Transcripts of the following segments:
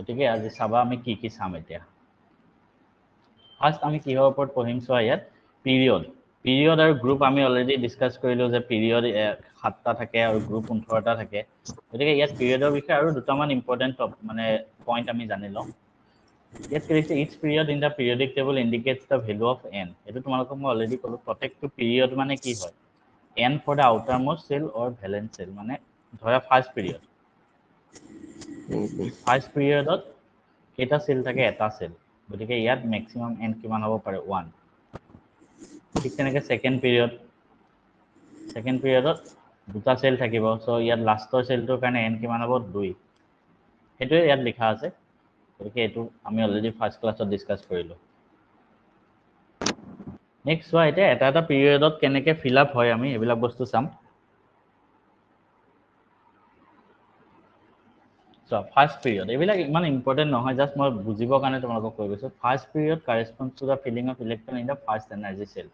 গতিকে আজি চাবা আমি কি চাম এতিয়া ফাৰ্স্ট আমি কিহৰ ওপৰত পঢ়িম চোৱা ইয়াত পিৰিয়ড আৰু গ্ৰুপ আমি অলৰেডি ডিসকাস কৰিলো যে পিৰিয়ড 7টা থাকে আৰু গ্ৰুপ 18টা থাকে গতিকে ইয়াত পিৰিয়ডৰ বিষয়ে আৰু দুটামান ইম্পৰ্টেন্ট মানে পইণ্ট আমি জানি লওঁ ইয়াত কি লিখিছে each period in the periodic table indicates the value of n এটো তোমালোকক মই অলৰেডি ক'লো প্ৰত্যেকটো পিৰিয়ড মানে কি হয় n for the outermost cell or valence cell মানে ধৰা ফাৰ্স্ট পিৰিয়ডত কেইটা সেল থাকে এটা সেল গতিকে ইয়াত ম্যাক্সিমাম n কিমান হ'ব পাৰে 1 ঠিক তেনেকৈ সেকেন্ড পিৰিয়ডত দুটা সেল থাকিব সো ইয়াত লাষ্টৰ সেলটোৰ কাৰণে n কিমান হ'ব 2 হেতুৱে ইয়াত লিখা আছে গতিকে এটো আমি অলৰেডি ফাৰ্স্ট ক্লাছত ডিসকাস কৰিলো নেক্সট চোৱা এটা পিৰিয়ডত কেনেকৈ ফিল আপ হয় আমি এবিলাক বস্তু চাম So first period এবিলাক ইমান ইম্পৰ্টেন্ট নহয় জাস্ট মই বুজিবৰ কাৰণে তোমালোকক কৈ গৈছো first period corresponds to the filling of electron in the first energy shell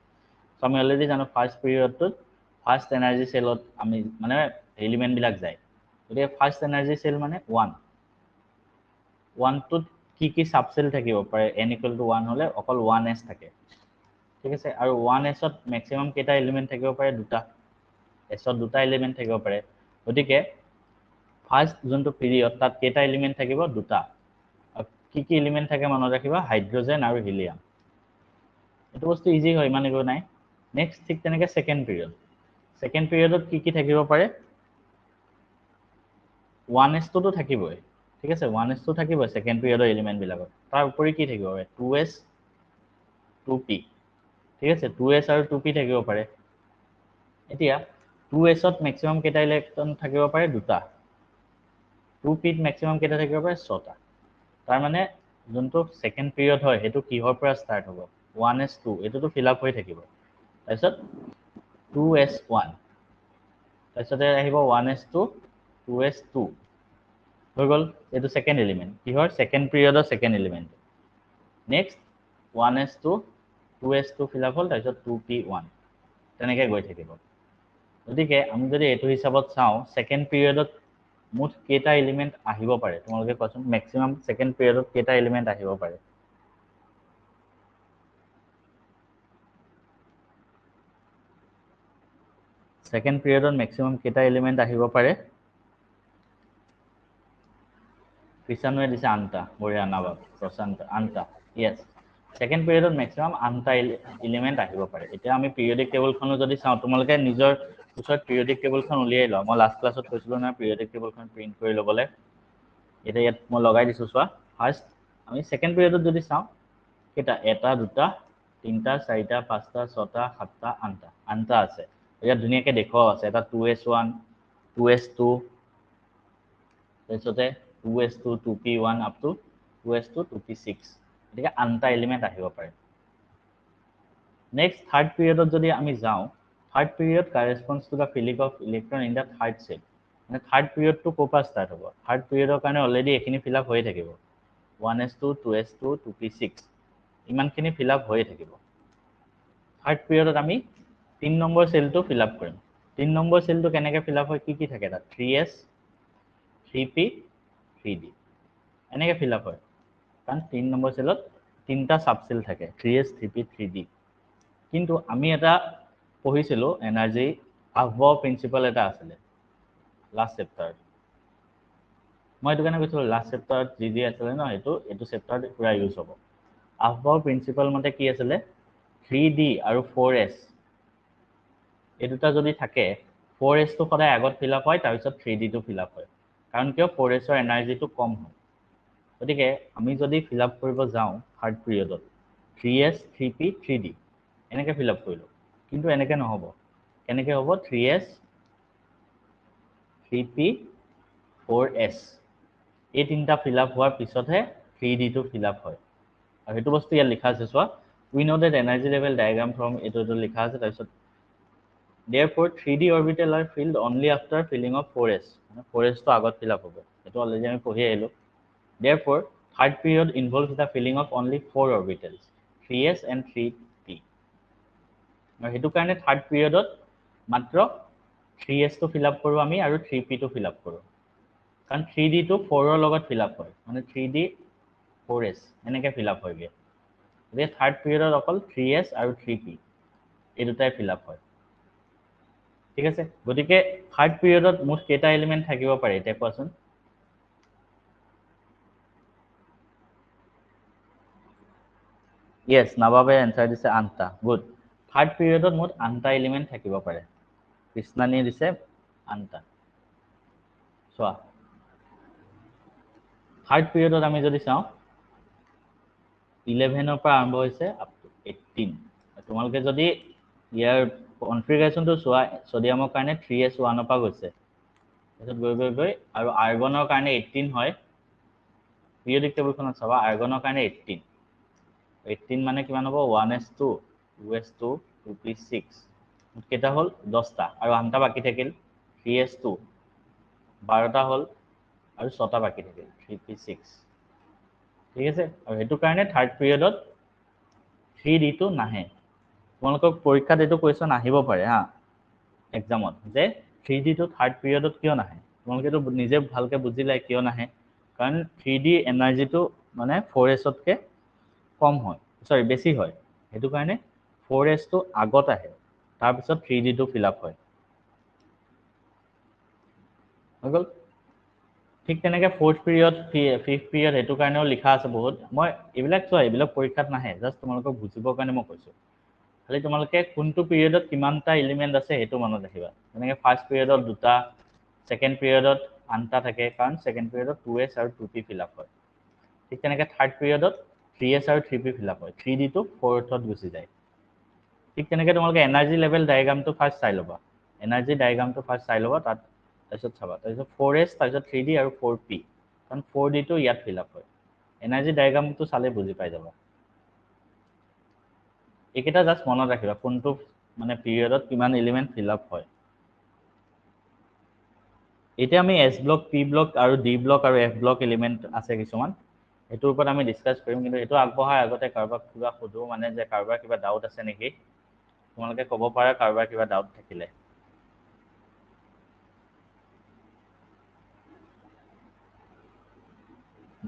so আমি অলৰেডি জানো ফাৰ্স্ট পিৰিয়ডত ফাৰ্স্ট এনাৰ্জি সেলত আমি মানে এলিমেন্ট বিলাক যায় গতিকে ফাৰ্স্ট এনাৰ্জি সেল মানে 1 টুত কি সাবসেল থাকিব পাৰে n = 1 হলে অকল 1s থাকে ঠিক আছে আৰু 1s ত ম্যাক্সিমাম কেটা এলিমেন্ট থাকিব পাৰে দুটা s ত দুটা এলিমেন্ট থাকিব পাৰে গতিকে ফাৰ্স্ট যোনটো পিৰিয়ড তাত কেটা এলিমেন্ট থাকিব দুটা কি এলিমেন্ট থাকে মনত ৰাখিবা হাইড্ৰোজেন আৰু হিলিয়াম এটো বস্তু ইজি হয় মানে গো নাই নেক্সট ঠিক তেনেকৈ সেকেন্ড পিৰিয়ডত কি থাকিব পাৰে 1s তো থাকিবই ঠিক আছে 1s তো থাকিবই সেকেন্ড পিৰিয়ডৰ এলিমেন্ট বিলাকত তাৰ উপৰি কি থাকিব পাৰে 2s 2p ঠিক আছে 2s আৰু 2p থাকিব পাৰে এতিয়া 2s ত ম্যাক্সিমাম কেটা ইলেক্ট্ৰন থাকিব পাৰে দুটা 2p ত ম্যাক্সিমাম কেটা থাকিব পাৰে 6টা তাৰ মানে যোনটো সেকেন্ড পিৰিয়ড হয় হেতু কিহৰ পৰা স্টাৰ্ট হ'ব 1s2 এটোটো ফিল আপ হৈ থাকিব তাৰপিছত 2s1 তাৰপিছতে আহিব 1s2 2s2 হৈ গল এটো সেকেন্ড এলিমেন্ট কিহৰ সেকেন্ড পিৰিয়ডৰ second element next 1s2 2s2 fill up হল তাৰপিছত 2p1 তেনেকৈ গৈ থাকিব গতিকে আমি যদি এটো হিচাপত চাও সেকেন্ড পিৰিয়ডত মুঠ কেটা এলিমেন্ট আহিব পাৰে তোমালোকে কোৱাচোন ম্যাক্সিমাম সেকেন্ড পিৰিয়ডত কেটা এলিমেন্ট আহিব পাৰে সেকেন্ড পিৰিয়ডত ম্যাক্সিমাম কেটা এলিমেন্ট আহিব পাৰে কৃষ্ণয়ে দিছে আনটা বঢ়িয়া নাবাব প্ৰশান্ত আনটা ইয়েস সেকেন্ড পিৰিয়ডত ম্যাক্সিমাম আনটা এলিমেন্ট আহিব পাৰে এতিয়া আমি পিৰিয়ডিক টেবুলখনো যদি চাও তোমালোকে নিজৰ ওচৰত পিৰিয়ডিক টেবুলখন উলিয়াই লও মই লাষ্ট ক্লাছত কৈছিলো না পিৰিয়ডিক টেবুলখন প্ৰিন্ট কৰি লবলে এটা ইয়াত মই লগাই দিছো চোৱা ফাৰ্স্ট আমি সেকেন্ড পিৰিয়ডত যদি চাও কেটা এটা দুটা তিনটা চাৰিটা পাঁচটা ছটা সাতটা আনটা আছে ইয়াত ধুনিয়াকে দেখুৱাও আছে এটা 2s1 2s2 তাৰপিছতে 2s2 2p1 up to 2s2 2p6 এটিকে আনটা এলিমেন্ট আহিব পাৰে নেক্সট থাৰ্ড পিৰিয়ডত যদি আমি যাও third period corresponds to the filling of electron in the third shell মানে থাৰ্ড পিৰিয়ডটো কোপা স্টাৰ্ট হ'ব থাৰ্ড পিৰিয়ডৰ কাৰণে অলৰেডি এখিনি ফিল আপ হৈ থাকিব 1s2 2s2 2p6 ইমানখিনি ফিল আপ হৈ থাকিব থাৰ্ড পিৰিয়ডত আমি 3 নম্বৰ সেলটো ফিল আপ কৰিম 3 নম্বৰ সেলটো কেনেকৈ ফিল আপ হয় কি থাকে তাত 3s 3p 3d এনেকৈ ফিল আপ হয় কাৰণ 3 নম্বৰ সেলত তিনটা সাবসেল থাকে 3s 3p 3d কিন্তু আমি এটা পঢ়িছিলো এনাৰ্জি আফবাও প্ৰিন্সিপাল এটা আছিল লাষ্ট চেপ্টাৰ মই এটো কাৰণে কৈছিলো লাষ্ট চেপ্টাৰত যি আছিল ন এটো চেপ্টাৰত পুৰা ইউজ হ'ব আফবাও প্ৰিন্সিপাল মতে কি আছিল 3d আৰু 4s এই দুটা যদি থাকে 4s টো সদায় আগত ফিল আপ হয় তাৰপিছত 3d টো ফিল আপ হয় কাৰণ কিয় 4s ৰ এনাৰ্জিটো কম হয় গতিকে আমি যদি ফিল আপ কৰিব যাও থাৰ্ড পিৰিয়ডত 3s 3p 3d এনেকৈ ফিল আপ কৰিলো কিন্তু এনেকৈ নহব কেনেকৈ হ'ব 3s 3p 4s এই তিনটা ফিল আপ হোৱাৰ পিছতহে 3d টো ফিল আপ হয় আৰু হেতু বস্তু ইয়াত লিখা আছে চোৱা we know that energy level diagram from এটো লিখা আছে তাৰপিছত therefore 3d orbital are filled only after filling of 4s 4s to agot fill up hobo eto already ami pohi ailo therefore third period involves the filling of only 4 orbitals 3s and 3p আৰু হেতু কাৰণে third পিৰিয়ডত মাত্ৰ 3s to fill up কৰো আমি আৰু 3p to fill up কৰো কাৰণ 3D টো 4 ৰ লগত ফিল আপ হয় মানে 3D 4S এনেকৈ ফিল আপ হয়গৈ গতিকে থাৰ্ড পিৰিয়ডত অকল 3S আৰু 3P এই দুটাই ফিল আপ হয় ঠিক আছে গতিকে থাৰ্ড পিৰিয়ডত মুঠ কেইটা এলিমেণ্ট থাকিব পাৰে এতিয়া কোৱাচোন য়েছ নবাবে এনচাৰ দিছে আঠটা গুড থাৰ্ড পিৰিয়ডত মুঠ 8টা এলিমেণ্ট থাকিব পাৰে কৃষ্ণানী দিছে 8টা চোৱা থাৰ্ড পিৰিয়ডত আমি যদি চাওঁ 11 পৰা আৰম্ভ হৈছে আপ টু 18 তোমালোকে যদি ইয়াৰ কনফিগাৰেশ্যনটো চোৱা ছডিয়ামৰ কাৰণে 3S1 পৰা গৈছে তাৰপিছত গৈ গৈ গৈ আৰু আৰ্গনৰ কাৰণে 18 হয় পিৰিয়ডিক টেবুলখনত চাবা আৰ্গনৰ কাৰণে 18 মানে কিমান হ'ব 1s2 2s2 2p6 কেইটা হ'ল 10টা আৰু 8টা বাকী থাকিল 3s2 12টা হ'ল আৰু 6টা বাকী থাকিল 3p6 ঠিক আছে আৰু সেইটো কাৰণে থাৰ্ড পিৰিয়ডত 3D নাহে তোমালোকক পৰীক্ষাত এইটো কুৱেশ্যন আহিব পাৰে হা এক্সামত যে 3D থাৰ্ড পিৰিয়ডত কিয় নাহে তোমালোকেতো নিজে ভালকৈ বুজিলাই কিয় নাহে কাৰণ 3D এনাৰ্জিটো মানে 4Sতকৈ কম হয় সৰি বেছি হয় সেইটো কাৰণে 4Sটো আগত আহে তাৰপিছত 3D ফিল আপ হয় হৈ গ'ল ঠিক তেনেকৈ ফ'ৰ্থ পিৰিয়ড ফিফ্থ পিৰিয়ড সেইটো কাৰণেও লিখা আছে বহুত মই এইবিলাক চোৱা এইবিলাক পৰীক্ষাত নাহে জাষ্ট তোমালোকক বুজিবৰ কাৰণে মই কৈছোঁ খালি তোমালোকে কোনটো পিৰিয়ডত কিমানটা এলিমেণ্ট আছে সেইটো মনত ৰাখিবা যেনেকৈ ফাৰ্ষ্ট পিৰিয়ডত 2টা ছেকেণ্ড পিৰিয়ডত 8টা থাকে কাৰণ ছেকেণ্ড পিৰিয়ডত 2S আৰু 2P ফিল আপ হয় ঠিক তেনেকৈ থাৰ্ড পিৰিয়ডত 3S আৰু 3P ফিল আপ হয় 3Dটো 4thত গুচি যায় ঠিক তেনেকৈ তোমালোকে এনাৰ্জি লেভেল ডায়েগ্ৰামটো ফাৰ্ষ্ট চাই ল'বা এনাৰ্জি ডায়েগ্ৰামটো ফাৰ্ষ্ট চাই ল'বা তাত তাৰপিছত চাবা তাৰপিছত 4S তাৰপিছত 3D আৰু 4P কাৰণ 4Dটো ইয়াত ফিল আপ হয় এনাৰ্জি ডায়েগ্ৰামটো চালে বুজি পাই যাবা এইকেইটা জাষ্ট মনত ৰাখিবা কোনটো মানে পিৰিয়ডত কিমান এলিমেণ্ট ফিল আপ হয় এতিয়া আমি S ব্লক P ব্লক আৰু D ব্লক আৰু F ব্লক এলিমেণ্ট আছে কিছুমান এইটোৰ ওপৰত আমি ডিছকাছ কৰিম কিন্তু এইটো আগবঢ়াৰ আগতে কাৰোবাক কিবা সোধো মানে যে কাৰোবাৰ কিবা ডাউট আছে নেকি তোমালোকে ক'ব পাৰা কাৰোবাৰ কিবা ডাউট থাকিলে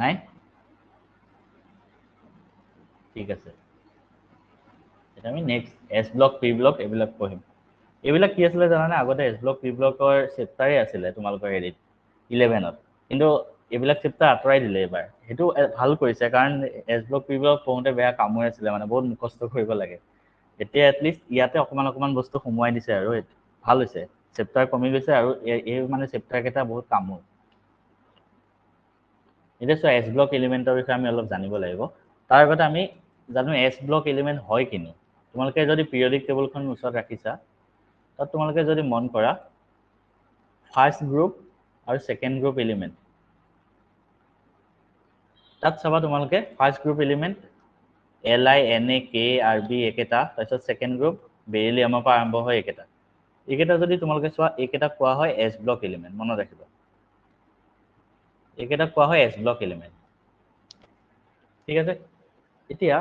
নাই ঠিক আছে এতিয়া আমি next S block P block এইবিলাক পঢ়িম এইবিলাক কি আছিলে জানানে আগতে S ব্লক P ব্লকৰ চেপ্টাৰে আছিলে তোমালোকৰ হেৰিত 11ত কিন্তু এইবিলাক চেপ্টাৰ আঁতৰাই দিলে এইবাৰ সেইটো ভাল কৰিছে কাৰণ S ব্লক P ব্লক পঢ়োঁতে বেয়া কামোৰ আছিলে মানে বহুত মুখস্থ কৰিব লাগে এতিয়া এটলিষ্ট ইয়াতে অকণমান বস্তু সোমোৱাই দিছে আৰু ভাল হৈছে চেপ্টাৰ কমি গৈছে আৰু এই মানে চেপ্টাৰকেইটা বহুত কামোৰ এতিয়া চোৱা S ব্লক এলিমেণ্টৰ বিষয়ে আমি অলপ জানিব লাগিব তাৰ আগতে আমি জানো S ব্লক এলিমেণ্ট হয় কিনো তোমালোকে যদি পিৰিয়ডিক টেবুলখন ওচৰত ৰাখিছা তাত তোমালোকে যদি মন কৰা ফাৰ্ষ্ট গ্ৰুপ আৰু ছেকেণ্ড গ্ৰুপ এলিমেণ্ট তাত চাবা তোমালোকে first group element Li Na K Rb একেটা তাৰপিছত ছেকেণ্ড গ্ৰুপ বেৰিলিয়ামৰ পৰা আৰম্ভ হয় এইকেইটা যদি তোমালোকে চোৱা এইকেইটা কোৱা হয় S ব্লক এলিমেণ্ট মনত ৰাখিবা এইকেইটা কোৱা হয় S ব্লক এলিমেণ্ট ঠিক আছে এতিয়া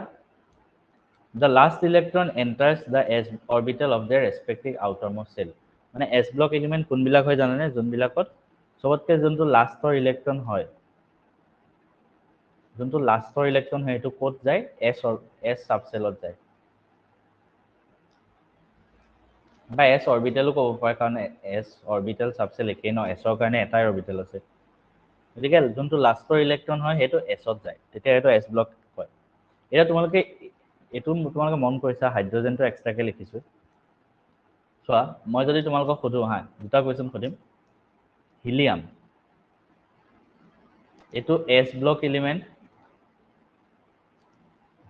the last electron enters the S orbital of their respective outermost shell মানে S ব্লক এলিমেণ্ট কোনবিলাক হয় জানানে যোনবিলাকত সবতকৈ যোনটো লাষ্টৰ ইলেক্ট্ৰন হয় যোনটো লাষ্টৰ ইলেক্ট্ৰন হয় এইটো ক'ত যায় S সাবসেলত যায় বা S অৰবিটেলো ক'ব পাৰে কাৰণ S অৰবিটেল সাবসেল একেই ন S কাৰণে এটাই অৰবিটেল আছে গতিকে যোনটো লাষ্টৰ ইলেক্ট্ৰন হয় সেইটো Sত যায় তেতিয়া এইটো S ব্লক হয় এতিয়া তোমালোকে এইটো তোমালোকে মন কৰিছা হাইড্ৰজেনটো এক্সট্ৰাকে লিখিছোঁ চোৱা মই যদি তোমালোকক সোধোঁ হা দুটা কুৱেশ্যন সুধিম হিলিয়াম এইটো S ব্লক এলিমেণ্ট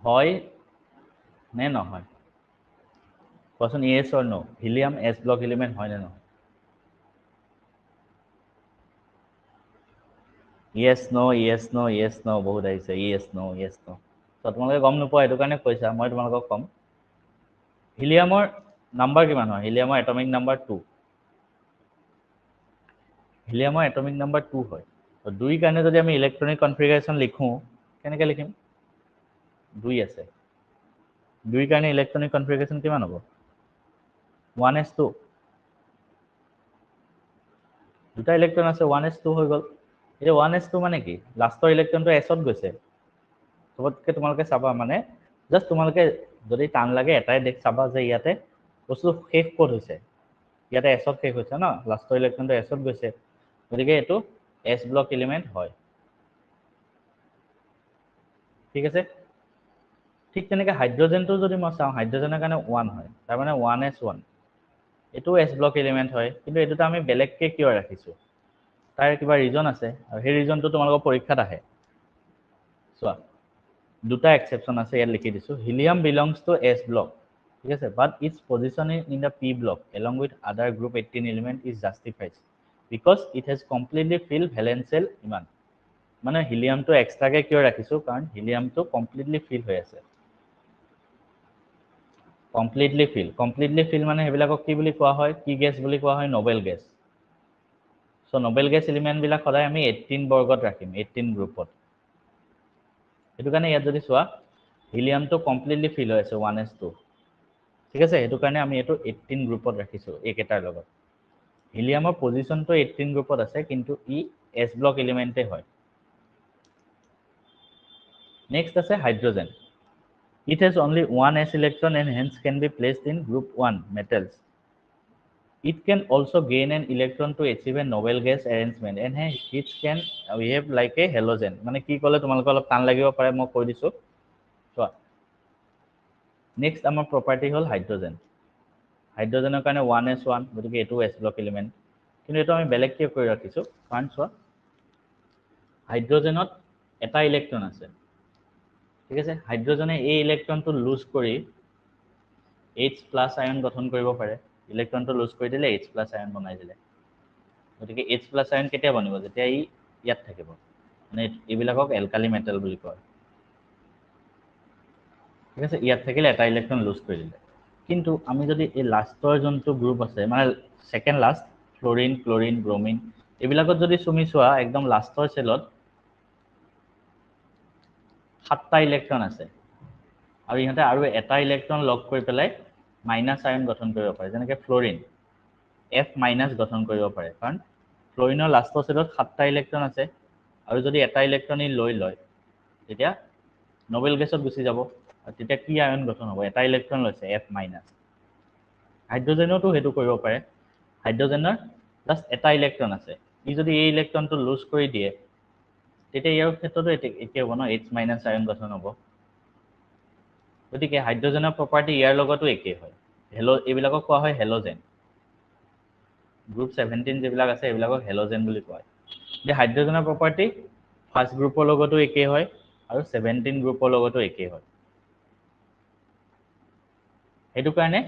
হয় নে নহয় কোৱাচোন yes or no helium S block element হয় নে নহয় yes no বহুত আহিছে yes no তো তোমালোকে গম নোপোৱা এইটো কাৰণে কৈছা মই তোমালোকক ক'ম হিলিয়ামৰ নাম্বাৰ কিমান হয় হিলিয়ামৰ এটমিক নাম্বাৰ 2 হিলিয়ামৰ এটমিক নাম্বাৰ 2 হয় তো 2 কাৰণে যদি আমি ইলেক্ট্ৰনিক কনফিগাৰেশ্যন লিখোঁ কেনেকৈ লিখিম 2 আছে 2 কাৰণে ইলেক্ট্ৰনিক কনফিগাৰেশ্যন কিমান হ'ব 1s2 দুটা ইলেক্ট্ৰন আছে 1s2 হৈ গ'ল এই 1s2 মানে কি লাষ্টৰ ইলেক্ট্ৰনটো s ত গৈছে সবতকে তোমালোকে চাবা মানে জাস্ট তোমালোকে যদি টান লাগে এটাই দেখ চাবা যে ইয়াতে বস্তু শেষ ক'ত হৈছে ইয়াতে s ত শেষ হৈছে ন লাষ্টৰ ইলেক্ট্ৰনটো s ত গৈছে গতিকে এইটো s ব্লক এলিমেন্ট হয় ঠিক আছে ঠিক তেনেকৈ হাইড্ৰোজেনটো যদি মই চাওঁ হাইড্ৰোজেনৰ কাৰণে 1 হয় তাৰ মানে 1s1 এইটো s ব্লক এলিমেন্ট হয় কিন্তু এটোটা আমি বেলেগকে কিয় ৰাখিছো তাৰ কিবা ৰিজন আছে আৰু সেই ৰিজনটো তোমালোকৰ পৰীক্ষাত আহে চোৱা দুটা এক্সেপশন আছে ইয়াত লিখি দিছো helium belongs to s block ঠিক আছে but its positioning in the p block along with other group 18 element is justified because it has completely filled valence shell ইমান মানে হিলিয়ামটো এক্সট্ৰাকে কিয় ৰাখিছো কাৰণ হিলিয়ামটো কমপ্লিটলি ফিল হৈ আছে কমপ্লিটলি ফিল মানে হেবিলাকক কি বুলি কোৱা হয় কি গেছ বুলি কোৱা হয় Nobel gas so Nobel gas element বিলাক সদায় আমি 18 বৰ্গত ৰাখিম 18 গ্ৰুপত এটো কাৰণে ইয়াত যদি চোৱা হিলিয়ামটো কমপ্লিটলি ফিল হৈ আছে 1s2 ঠিক আছে এটো কাৰণে আমি এটো 18 গ্ৰুপত ৰাখিছো একেটাৰ লগত হিলিয়ামৰ পজিশনটো 18 গ্ৰুপত আছে কিন্তু ই s ব্লক এলিমেন্টে হয় নেক্সট আছে hydrogen it has only one s electron and hence can be placed in group 1 metals it can also gain an electron to achieve a noble gas arrangement and hence it can behave like a halogen মানে কি কলে তোমালোকৰ অলপ টান লাগিব পাৰে মই কৈ দিছো চোৱা নেক্সট আমাৰ প্ৰপাৰ্টি হল হাইড্ৰোজেন হাইড্ৰোজেনৰ কাৰণে 1s1 গতিকে এটো s ব্লক এলিমেন্ট কিন্তু এটো আমি বেলেগ কি কৰি ৰাখিছো কাৰণ চোৱা হাইড্ৰোজেনত এটা ইলেক্ট্ৰন আছে ঠিক আছে হাইড্ৰোজেনে এই ইলেক্ট্ৰনটো লুজ কৰি H+ আয়ন গঠন কৰিব পাৰে ইলেক্ট্ৰনটো লুজ কৰি দিলে H+ আয়ন বনাই দিলে গতিকে H+ আয়ন কেতিয়া বনিব যেতিয়া ই ইয়াত থাকিব মানে এইবিলাকক এলকালি মেটাল বুলি কয় ঠিক আছে ইয়াত থাকিলে এটা ইলেক্ট্ৰন লুজ কৰি দিলে কিন্তু আমি যদি এই লাষ্টৰ যোনটো গ্ৰুপ আছে মানে second last Florin chlorine bromine এইবিলাকত যদি তুমি চোৱা একদম লাষ্টৰ সেলত 7টা ইলেক্ট্ৰন আছে আৰু ইহঁতে আৰু এটা ইলেক্ট্ৰন লগ কৰি পেলাই মাইনাস আয়ন গঠন কৰিব পাৰে যেনেকৈ ফ্লোৰিন F- গঠন কৰিব পাৰে কাৰণ ফ্লোৰিনৰ লাষ্টৰ সেলত 7টা ইলেক্ট্ৰন আছে আৰু যদি এটা ইলেক্ট্ৰন ই লৈ লয় তেতিয়া নোবেল গেছত গুচি যাব আৰু তেতিয়া কি আয়ন গঠন হ'ব এটা ইলেক্ট্ৰন লৈছে F-। হাইড্ৰোজেনতো হেতু কৰিব পাৰে হাইড্ৰোজেনৰ জাস্ট এটা ইলেক্ট্ৰন আছে ই যদি এই ইলেক্ট্ৰনটো লুজ কৰি দিয়ে তেতিয়া ইয়াৰ ক্ষেত্ৰতো একে হ'ব ন H- আয়ন গঠন হ'ব গতিকে হাইড্ৰোজেনৰ প্ৰপাৰ্টি ইয়াৰ লগতো একে হয় হেলো এইবিলাকক কোৱা হয় হেলোজেন গ্ৰুপ 17 যিবিলাক আছে এইবিলাকক হেলোজেন বুলি কোৱা হয় যে হাইড্ৰোজেনৰ প্ৰপাৰ্টি ফাৰ্স্ট গ্ৰুপৰ লগতো একে হয় আৰু 17 গ্ৰুপৰ লগতো একে হয় হেতু কাৰণে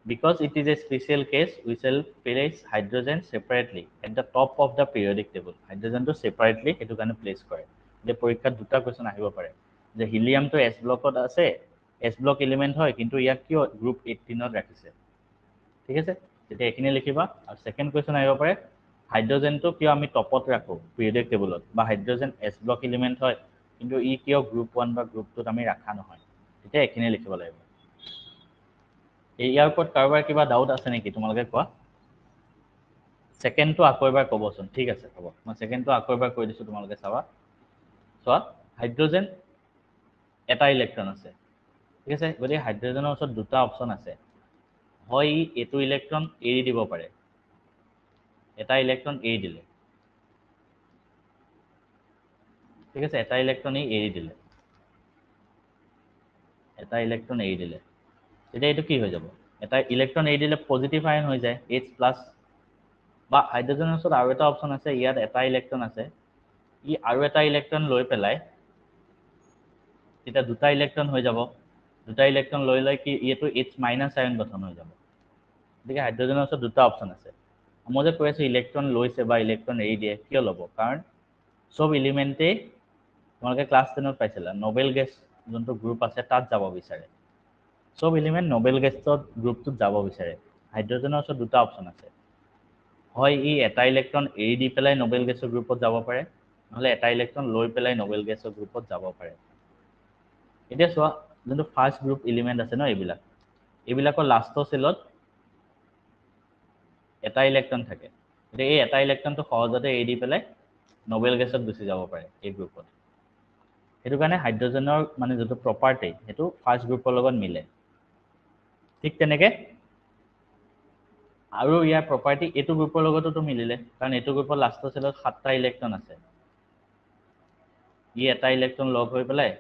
because it is a special case we shall place hydrogen separately at the top of the periodic table hydrogen to separately হেতু কাৰণে প্লেস কৰে যে পৰীক্ষাত দুটা কোৱেশ্চন আহিব পাৰে যে হিলিয়াম তো s ব্লকত আছে s ব্লক এলিমেন্ট হয় কিন্তু ইয়াক কিয় গ্ৰুপ 18 ত ৰাখিছে ঠিক আছে তেতিয়া এখিনি লিখিবা আৰু সেকেন্ড কোৱেশ্চন আহিব পাৰে হাইড্ৰোজেন তো কিয় আমি টপত ৰাখো পিৰিয়ডিক টেবুলত বা হাইড্ৰোজেন s ব্লক এলিমেন্ট হয় কিন্তু ই কিয় গ্ৰুপ 1 বা গ্ৰুপ 2 ত আমি ৰাখা নহয় তেতিয়া এখিনি লিখিব লাগিব ইয়াৰ ওপৰত কাৰোবাৰ কিবা ডাউট আছে নেকি তোমালোকে কোৱা সেকেন্ডটো আকৌ এবাৰ ক'বচোন ঠিক আছে হ'ব মই সেকেন্ডটো আকৌ এবাৰ কৈ দিছো তোমালোকে চাবা চোৱা হাইড্ৰোজেন এটা ইলেক্ট্ৰন আছে ঠিক আছে গতিকে হাইড্ৰোজেনৰ ওচৰত দুটা অপচন আছে হয় ই এটো ইলেক্ট্ৰন এৰি দিব পাৰে এটা ইলেক্ট্ৰন এৰি দিলে ঠিক আছে এটা ইলেক্ট্ৰন এৰি দিলে এটা ইলেক্ট্ৰন এৰি দিলে তেতিয়া এটো কি হৈ যাব এটা ইলেক্ট্ৰন এৰি দিলে পজিটিভ আয়ন হৈ যায় H+ বা হাইড্ৰোজেনৰ ওচৰত আৰু এটা অপচন আছে ইয়াত এটা ইলেক্ট্ৰন আছে ই আৰু এটা ইলেক্ট্ৰন লৈ পেলাই তেতিয়া দুটা ইলেক্ট্ৰন হৈ যাব দুটা ইলেক্ট্ৰন লৈ কি এটো H- আয়ন গঠন হৈ যাব গতিকে হাইড্ৰোজেনৰ ওচৰত দুটা অপচন আছে মই যে কৈ আছো ইলেক্ট্ৰন লৈছে বা ইলেক্ট্ৰন এৰি দিয়ে কিয় ল'ব কাৰণ সব এলিমেন্টে তোমালোকে ক্লাস 10 ত পাইছিলা নোবেল গেছ যোনটো গ্ৰুপ আছে তাত যাব বিচাৰে সব এলিমেন্ট নোবেল গেছৰ গ্ৰুপটোত যাব বিচাৰে হাইড্ৰোজেনৰ ওচৰত দুটা অপচন আছে হয় ই এটা ইলেক্ট্ৰন এৰি দি পেলাই নোবেল গেছৰ গ্ৰুপত যাব পাৰে নহলে এটা ইলেক্ট্ৰন লৈ পেলাই নোবেল গেছৰ গ্ৰুপত যাব পাৰে এতিয়া চোৱা যোনটো ফাৰ্স্ট গ্ৰুপ এলিমেন্ট আছে ন এইবিলাকৰ লাষ্টৰ সেলত এটা ইলেক্ট্ৰন থাকে গতিকে এই এটা ইলেক্ট্ৰনটো সহজতে এৰি দি পেলাই নোবেল গেছত গুচি যাব পাৰে এই গ্ৰুপত সেইটো কাৰণে হাইড্ৰজেনৰ মানে যেটো প্ৰপাৰ্টি হেতু ফাৰ্স্ট গ্ৰুপৰ লগত মিলে ঠিক তেনেকে আৰু ইয়াৰ প্ৰপাৰ্টি এটো গ্ৰুপৰ লগতো মিলিলে কাৰণ এটো গ্ৰুপৰ লাষ্টৰ সেলত 7টা ইলেক্ট্ৰন আছে ই এটা ইলেক্ট্ৰন লগ হৈ পেলাই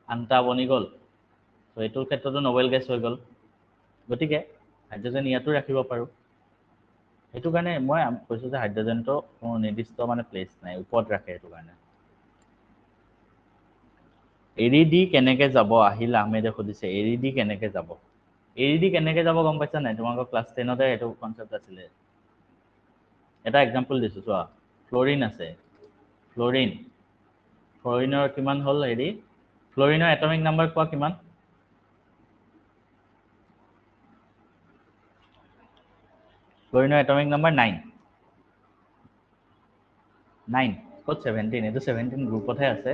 আনটা বনি গল তো এটোৰ ক্ষেত্ৰতো নোবেল গেছ হৈ গল গতিকে হাইড্ৰজেন ইয়াতো ৰাখিব পাৰো হেতু কাৰণে মই কৈছো যে হাইড্ৰজেনটো কোনো নিৰ্দিষ্ট মানে প্লেস নাই ওপৰত ৰাখে হেতু কাৰণে এৰিডি কেনেকে যাব আহিল আহমেদে খুদিছে এৰিডি কেনেকে যাব এৰিডি কেনেকে যাব গম পাইছা নাই তোমালোকৰ ক্লাছ 10 তে এটো কনসেপ্ট আছিল এটা এক্সাম্পল দিছো চোৱা ফ্লোৰিন আছে ফ্লোৰিনৰ কিমান হল হেৰি ফ্লোৰিনৰ এটমিক নাম্বাৰ কোৱা কিমান ফ্লোৰিনৰ এটমিক নাম্বাৰ 9 কত 17 এটো 17 গ্ৰুপতহে আছে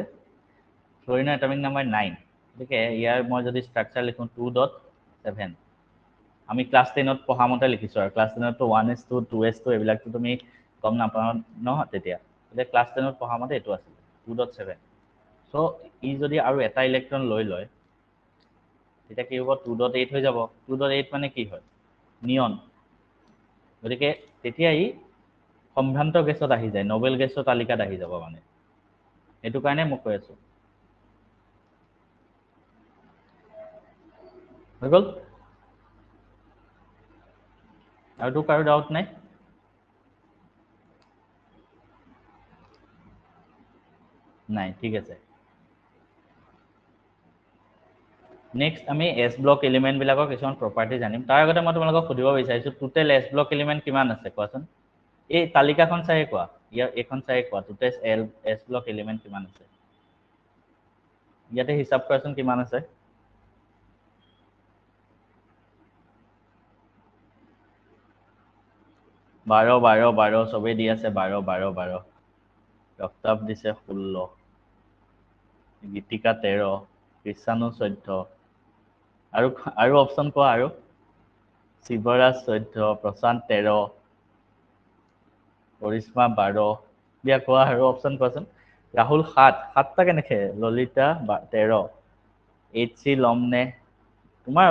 ফ্লোৰিনৰ এটমিক নাম্বাৰ 9 ঠিক আছে ইয়াৰ মই যদি ষ্ট্ৰাকচাৰ লিখো 2.7 আমি ক্লাছ 10 ত পঢ়া মতে লিখিছো আৰু ক্লাছ 10 তো 1s2 2s2 এবিলাকটো তুমি কম নাপাও ন তেতিয়া এতিয়া ক্লাছ 10 ত পঢ়া মতে এটো আছিল 2.7 সো ই যদি আৰু এটা ইলেক্ট্ৰন লৈ লয় তেতিয়া কি হ'ব 2.8 হৈ যাব 2.8 মানে কি হয় নিয়ন গতিকে তেতিয়া ই সম্ভ্ৰান্ত গেছত আহি যায় নোবেল গেছৰ তালিকাত আহি যাব মানে এটো কাৰণে মই কৈ আছো হৈ গল আৰু তো কাৰো ডাউট নাই নাই ঠিক আছে নেক্সট আমি এস ব্লক এলিমেন্ট বিলাকৰ কিছুমান প্ৰপাৰ্টি জানিম তাৰ আগতে মই তোমালোকক সুধিব বিচাৰিছো টোটেল এস ব্লক এলিমেন্ট কিমান আছে কোৱাচোন এই তালিকাখন চাই কোৱা ইয়াৰ এখন চাই কোৱা টোটেল এস ব্লক এলিমেন্ট কিমান আছে ইয়াতে হিসাব কৰাচোন কিমান আছে 12 সবে দি আছে 12 ৰক্তাব দিছে 16 গীতিকা 13 কৃষ্ণানু 14 আৰু অপচন কোৱা আৰু শিৱৰাজ 14 প্ৰশান্ত 13 কৰিশ্মা 12 দিয়া কোৱা আৰু অপচন কোৱাচোন ৰাহুল 7টা কেনেকে ললিতা 13 এইচি লমনে তোমাৰ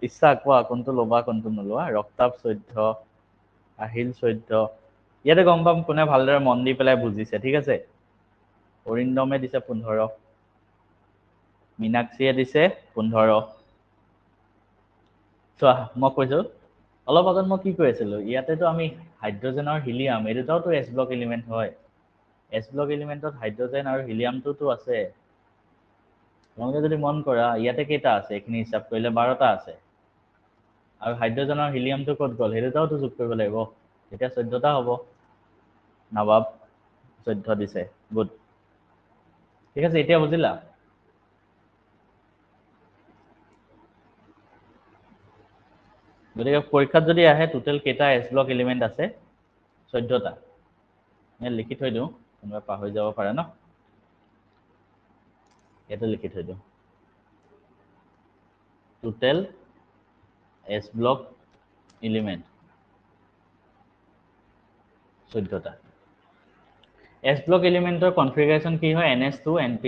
ইচ্ছা কোৱা কোনটো লবা কোনটো নলোৱা ৰক্তাব 14 আহিল 14 ইয়াতে গম পাম কোনে ভালদৰে মন দি পেলাই বুজিছে ঠিক আছে অৰিন্দমে দিছে 15 মিনাক্ষীয়ে দিছে 15 চোৱা মই কৈছো অলপ আগত মই কি কৈ আছিলো ইয়াতেতো আমি হাইড্ৰজেন আৰু হিলিয়াম এটাওতো এস ব্লক এলিমেন্ট হয় এস ব্লক এলিমেন্টত হাইড্ৰজেন আৰু হিলিয়ামটোতো আছে তোমালোকে যদি মন কৰা ইয়াতে কেইটা আছে এখিনি হিসাব কৰিলে 12টা আছে আৰু হাইড্ৰজেন আৰু হিলিয়ামটো ক'ত গল হেটাওতো যোগ কৰিব লাগিব এতিয়া 14টা হ'ব নবাব 14 দিছে গুড ঠিক আছে এতিয়া বুজিলা গতিকে পৰীক্ষাত যদি আহে টোটেল কেইটা এস ব্লক এলিমেন্ট আছে 14টা মই লিখি থৈ দিও কোনোবা পাহৰি যাব পাৰে ন এটা লিখি থৈ দিও টোটেল এস ব্লক এলিমেন্ট 14টা এস ব্লক এলিমেন্টৰ কনফিগাৰেশন কি হয় ns2 np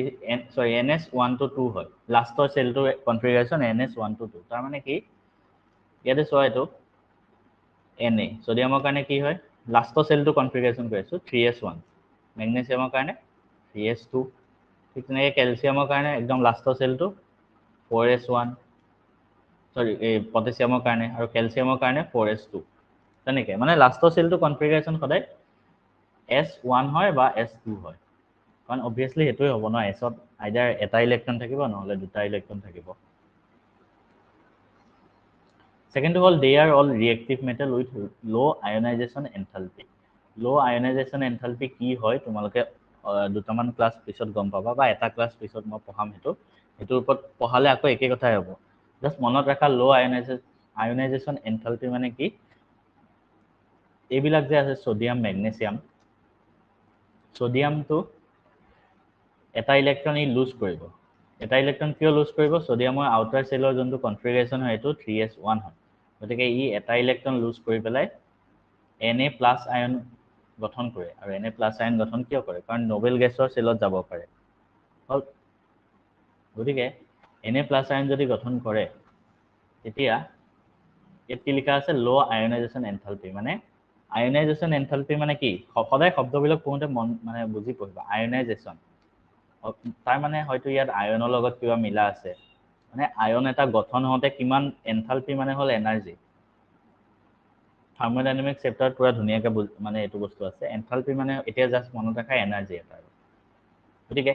ns1 to 2 হয় লাষ্টৰ সেলটো কনফিগাৰেশন ns1 to 2 তাৰ মানে কি ইয়াতে চোৱা এটো Na সোডিয়ামৰ কাৰণে কি হয় লাষ্টৰ সেলটো কনফিগাৰেশন কৰিছো 3s1 মেগনেছিয়ামৰ কাৰণে 3s2 ঠিক তেনেকৈ ক্যালসিয়ামৰ কাৰণে একদম লাষ্টৰ সেলটো 4s1 সৰি এই পটাছিয়ামৰ কাৰণে আৰু ক্যালসিয়ামৰ কাৰণে 4s2 তেনেকৈ মানে লাষ্টৰ সেলটো কনফিগাৰেশন সদায় S1 হয় বা S2 হয় কাৰণ obviously হেতুই হ'ব ন এছত আইদাৰ এটা ইলেক্ট্ৰন থাকিব নহলে দুটা ইলেক্ট্ৰন থাকিব second hall they are all reactive metal with low ionization enthalpy low ionization enthalpy কি হয় তোমালোকে দুটামান ক্লাস পিছত গম পাবা বা এটা ক্লাস পিছত মই পঢ়াম হেতুৰ ওপৰত পঢ়ালে আকৌ একে কথাই হ'ব জাস্ট মনত ৰাখা low ionization enthalpy মানে কি এইবিলাক যে আছে সোডিয়াম মেগনেছিয়াম সোডিয়ামটো এটা ইলেক্ট্ৰন ই লুজ কৰিব এটা ইলেক্ট্ৰন কিয় লুজ কৰিব সোডিয়ামৰ আউটাৰ সেলৰ যোনটো কনফিগাৰেশন হয় এটো 3s1 হয় গতিকে ই এটা ইলেক্ট্ৰন লুজ কৰি পেলাই Na+ আয়ন গঠন কৰে আৰু Na+ আয়ন গঠন কিয় কৰে কাৰণ নোবেল গেছৰ সেলত যাব পাৰে হল গতিকে Na+ আয়ন যদি গঠন কৰে তেতিয়া ইয়াত কি লিখা আছে লো আয়নাইজেশন এনথালপি মানে আয়নাইজেশন এনথালপি মানে কি সদায় শব্দবিলাক পঢ়োতে মন মানে বুজি পঢ়িবা আয়নাইজেশন তাৰ মানে হয়তো ইয়াত আয়নৰ লগত কিবা মিলা আছে মানে আয়ন এটা গঠন হওঁতে কিমান এনথালপি মানে হল এনাৰ্জি থাৰ্মোডাইনামিক চেপ্টাৰত পুৰা ধুনীয়াকৈ মানে এইটো বস্তু আছে এনথালপি মানে এতিয়া জাষ্ট মনত ৰাখা এনাৰ্জি এটা গতিকে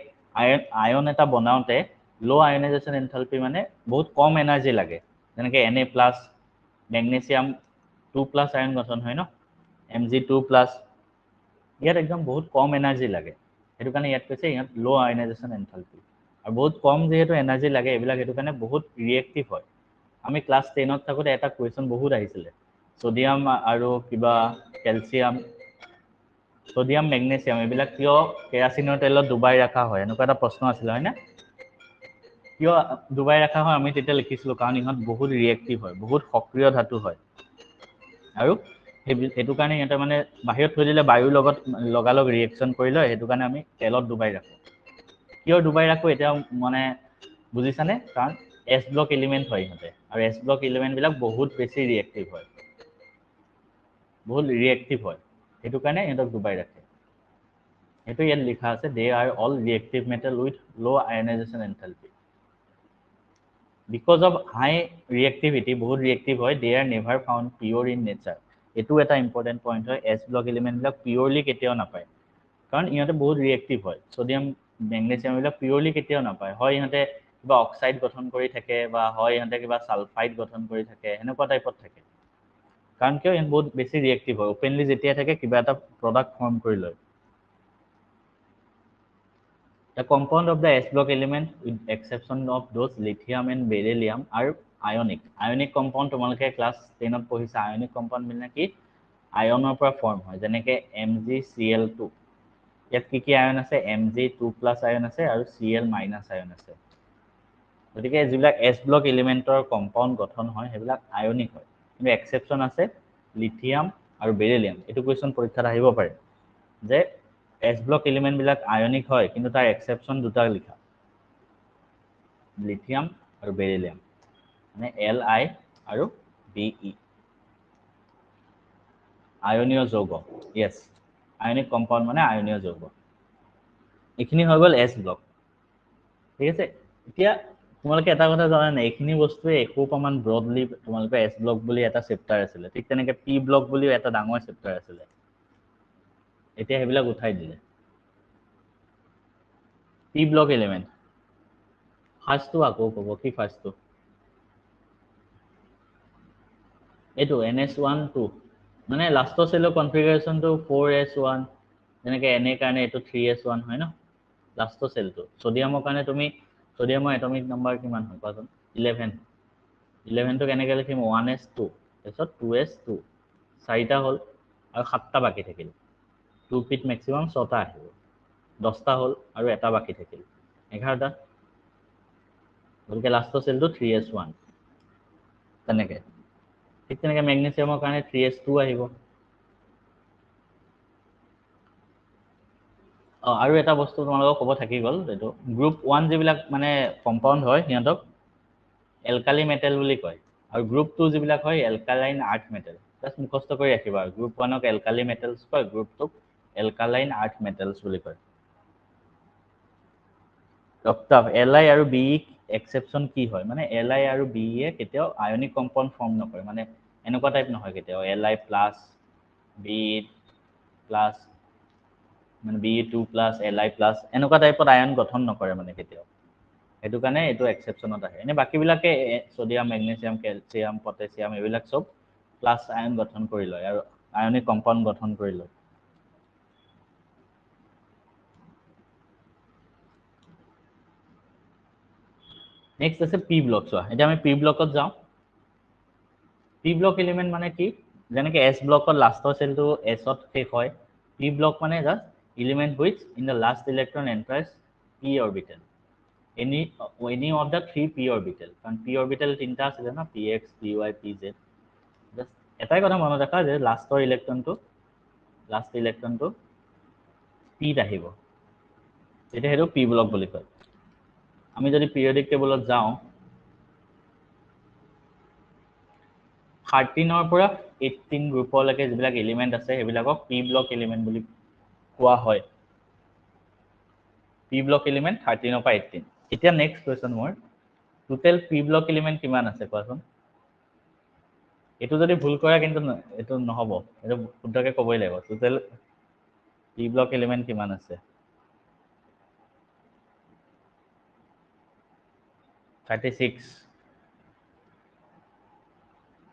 আয়ন এটা বনাওঁতে লো আয়নাইজেশন এনথালপি মানে বহুত কম এনাৰ্জি লাগে যেনেকৈ Na+ মেগনেছিয়াম 2+ আয়ন গঠন হয় ন Mg2+ ইয়াত একদম বহুত কম এনাৰ্জি লাগে সেইটো কাৰণে ইয়াত কৈছে ইয়াত লো আয়নাইজেশন এনথালপি আৰু বহুত কম যেহেতু এনাৰ্জি লাগে এইবিলাক সেইটো কাৰণে বহুত ৰিয়েক্টিভ হয় আমি ক্লাছ 10ত থাকোঁতে এটা কুৱেশ্যন বহুত আহিছিলে সোডিয়াম আৰু কিবা কেলছিয়াম সোডিয়াম মেগনেছিয়াম এইবিলাক কিয় কেৰাচিনৰ তেলত ডুবাই ৰখা হয় এনেকুৱা এটা প্ৰশ্ন আছিলে হয় না কিয় ডুবাই ৰখা হয় আমি তেতিয়া লিখিছিলোঁ কাৰণ ইহঁত বহুত ৰিয়েক্টিভ হয় বহুত সক্ৰিয় ধাতু হয় আৰু সেইটো কাৰণে ইহঁতে মানে বাহিৰত থৈ দিলে বায়ুৰ লগত লগালগ ৰিয়েকশ্যন কৰি লয় সেইটো কাৰণে আমি তেলত ডুবাই ৰাখোঁ কিয় ডুবাই ৰাখোঁ এতিয়া মানে বুজিছানে কাৰণ এছ ব্লক এলিমেণ্ট হয় ইহঁতে আৰু এছ ব্লক এলিমেণ্টবিলাক বহুত বেছি ৰিয়েক্টিভ হয় বহুত ৰিয়েক্টিভ হয় সেইটো কাৰণে ইহঁতক ডুবাই ৰাখে সেইটো ইয়াত লিখা আছে they are all reactive metal with low ionisation enthalpy because of high reactivity বহুত ৰিয়েক্টিভ হয় they are never found pure in nature এইটো এটা ইম্পৰ্টেণ্ট পইণ্ট হয় এছ ব্লক এলিমেণ্টবিলাক পিয়'ৰলি কেতিয়াও নাপায় কাৰণ ইহঁতে বহুত ৰিয়েক্টিভ হয় ছ'ডিয়াম মেগনেছিয়াম এইবিলাক পিয়'ৰলি কেতিয়াও নাপায় হয় ইহঁতে কিবা অক্সাইড গঠন কৰি থাকে বা হয় ইহঁতে কিবা ছালফাইড গঠন কৰি থাকে এনেকুৱা টাইপত থাকে কাৰণ কিয় ইহঁত বহুত বেছি ৰিয়েক্টিভ হয় অপেনলি যেতিয়া থাকে কিবা এটা প্ৰডাক্ট ফৰ্ম কৰি লয় The compound of the S block element with exception of those lithium and beryllium are ionic. Ionic compound তোমালোকে ক্লাছ 10ত পঢ়িছা ionic compound মানে কি আয়নৰ পৰা ফৰ্ম হয় যেনেকৈ MgCl2 ইয়াত কি আয়ন আছে Mg2+ আয়ন আছে আৰু Cl- আয়ন আছে গতিকে যিবিলাক S block এলিমেণ্টৰ কম্পাউণ্ড গঠন হয় সেইবিলাক আয়নিক হয় কিন্তু এক্সেপশ্যন আছে লিথিয়াম আৰু বেৰিলিয়াম এইটো কুৱেশ্যন পৰীক্ষাত আহিব পাৰে যে এছ ব্লক এলিমেণ্টবিলাক আয়নিক হয় কিন্তু তাৰ এক্সেপশ্যন দুটা লিখা লিথিয়াম আৰু বেৰিলিয়াম মানে Li আৰু Be আয়নীয় যৌগ য়েছ আয়নিক কম্পাউণ্ড মানে আয়নীয় যৌগ এইখিনি হৈ গ'ল এছ ব্লক ঠিক আছে এতিয়া তোমালোকে এটা কথা জানা নাই এইখিনি বস্তুৱে এসোপামান ব্ৰডলি তোমালোকৰ এছ ব্লক বুলি এটা চেপ্টাৰ আছিলে ঠিক তেনেকৈ পি ব্লক বুলিও এটা ডাঙৰ চেপ্টাৰ আছিলে এতিয়া সেইবিলাক উঠাই দিলে পি ব্লক এলিমেণ্ট ফাৰ্ষ্টটো আকৌ ক'ব কি ফাৰ্ষ্টটো এইটো NS1 2 মানে লাষ্টৰ চেলৰ কনফিগাৰেশ্যনটো 4s1 যেনেকৈ এনে কাৰণে এইটো 3s1 হয় ন লাষ্টৰ চেলটো ছ'ডিয়ামৰ কাৰণে তুমি ছ'ডিয়ামৰ এটমিক নম্বৰ কিমান হয় কোৱাচোন 11টো কেনেকৈ লিখিম 1s2 তাৰপিছত 2s2 চাৰিটা হ'ল আৰু 7টা বাকী থাকিল 2pত মেক্সিমাম 6টা আহিব 10টা হ'ল আৰু এটা বাকী থাকিল 11টা গতিকে লাষ্টৰ চেলটো 3s1 তেনেকৈ ঠিক তেনেকৈ মেগনেছিয়ামৰ কাৰণে 3s2 আহিব আৰু এটা বস্তু তোমালোকক ক'ব থাকি গ'ল এইটো গ্ৰুপ 1 যিবিলাক মানে কম্পাউণ্ড হয় সিহঁতক এলকালি মেটেল বুলি কয় আৰু গ্ৰুপ 2 যিবিলাক হয় এলকালাইন আৰ্থ মেটেল জাষ্ট মুখস্থ কৰি ৰাখিবা গ্ৰুপ 1ক এলকালি মেটেলছ কয় গ্ৰুপ 2ক এলকালাইন আৰ্থ মেটেলছ বুলি কয় অক্টাভ Li আৰু Be এক্সেপশ্যন কি হয় মানে Li আৰু Be কেতিয়াও আয়নিক কম্পাউণ্ড ফৰ্ম নকৰে মানে এনেকুৱা টাইপ নহয় কেতিয়াও Li প্লাছ Be প্লাছ মানে Be2+ Li প্লাছ এনেকুৱা টাইপত আয়ন গঠন নকৰে মানে কেতিয়াও সেইটো কাৰণে এইটো এক্সেপশ্যনত আহে এনে বাকীবিলাকে ছ'ডিয়াম মেগনেছিয়াম কেলছিয়াম পটাছিয়াম এইবিলাক চব প্লাছ আয়ন গঠন কৰি লয় আৰু আয়নিক কম্পাউণ্ড গঠন কৰি লয় নেক্সট আছে পি ব্লক চোৱা এতিয়া আমি পি ব্লকত যাওঁ পি ব্লক এলিমেণ্ট মানে কি যেনেকৈ এছ ব্লকত লাষ্টৰ চেলটো এছত শেষ হয় পি ব্লক মানে just element which in the last electron enters P orbital any of the 3 P orbital কাৰণ পি অৰ্বিটেল তিনিটা আছিলে ন PX PY PZ জাষ্ট এটাই কথা মনত ৰাখা যে লাষ্টৰ ইলেক্ট্ৰনটো লাষ্ট ইলেক্ট্ৰনটো পিত আহিব তেতিয়া সেইটো পি ব্লক বুলি কয় আমি যদি পিৰিয়ডিক টেবুলত যাওঁ 13 পৰা 18 গ্ৰুপলৈকে যিবিলাক এলিমেন্ট আছে সেইবিলাকক পি ব্লক এলিমেন্ট বুলি কোৱা হয় পি ব্লক এলিমেন্ট 13 পৰা 18 এতিয়া নেক্সট কোৱেশ্চন মোৰ টোটেল পি ব্লক এলিমেন্ট কিমান আছে কোৱাচোন এটো যদি ভুল কৰা কিন্তু এটো নহব এটো শুদ্ধকে কবই লাগিব টোটেল পি ব্লক এলিমেন্ট কিমান আছে 36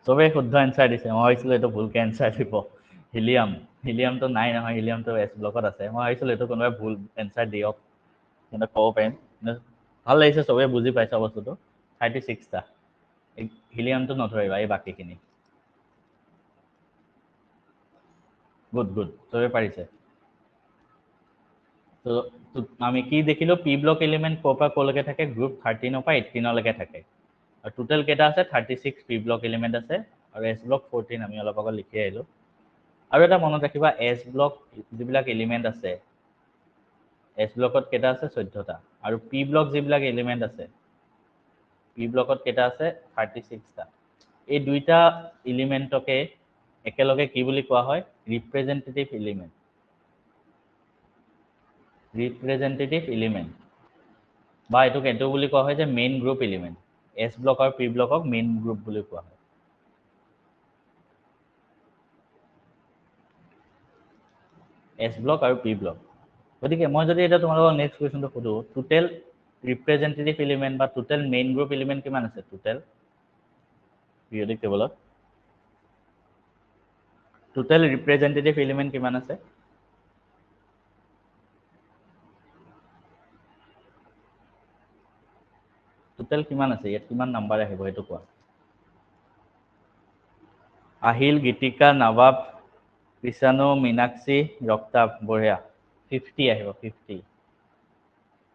সবে শুদ্ধ এনসার দিছে মই ভাবিছিলো এটো ভুলকে এনসার দিব হিলিয়াম তো নাই নহয় হিলিয়াম তো এস ব্লকত আছে মই ভাবিছিলো এটো কোনোবাই ভুল এনসার দিয়ক কিন্তু কব পাৰিম ভাল লাগিছে সবে বুজি পাইছা বস্তুটো 36 টা হিলিয়ামটো নধৰিবা এই বাকিখিনি গুড সবে পাৰিছে তো আমি কি দেখিলো পি ব্লক এলিমেন্ট কোপা কলকে থাকে গ্ৰুপ 13 পৰা 18 লৈকে থাকে আৰু টোটাল কেটা আছে 36 পি ব্লক এলিমেন্ট আছে আৰু এস ব্লক 14 আমি অলপ আগত লিখি আহিলো আৰু এটা মনত ৰাখিবা এস ব্লক যিবিলাক এলিমেন্ট আছে এস ব্লকত কেটা আছে 14 টা আৰু পি ব্লক যিবিলাক এলিমেন্ট আছে পি ব্লকত কেটা আছে 36 টা এই দুইটা এলিমেন্টকে একেলগে কি বুলি কোৱা হয় ৰিপ্ৰেজেন্টেটিভ এলিমেন্ট বা এটোক এটো বুলি কোৱা হয় যে মেইন গ্ৰুপ এলিমেন্ট এস ব্লক আৰু পি ব্লকক মেইন গ্ৰুপ বুলি কোৱা হয় এস ব্লক আৰু পি ব্লক গতিকে মই যদি এটা তোমালোকক নেক্সট কোৱেশ্চনটো সুধো টোটেল ৰিপ্ৰেজেন্টেটিভ এলিমেন্ট বা টোটেল মেইন গ্ৰুপ এলিমেন্ট কিমান আছে টোটেল পিৰিয়ডিক টেবলত টোটেল ৰিপ্ৰেজেন্টেটিভ এলিমেন্ট কিমান আছে টোটেল কিমান আছে ইয়াত কিমান নাম্বাৰ আহিব এটো কোৱা আহিল গীতিকা নবাব কৃষাণু মীনাক্ষী ৰক্তাব বঢ়িয়া 50 আহিব 50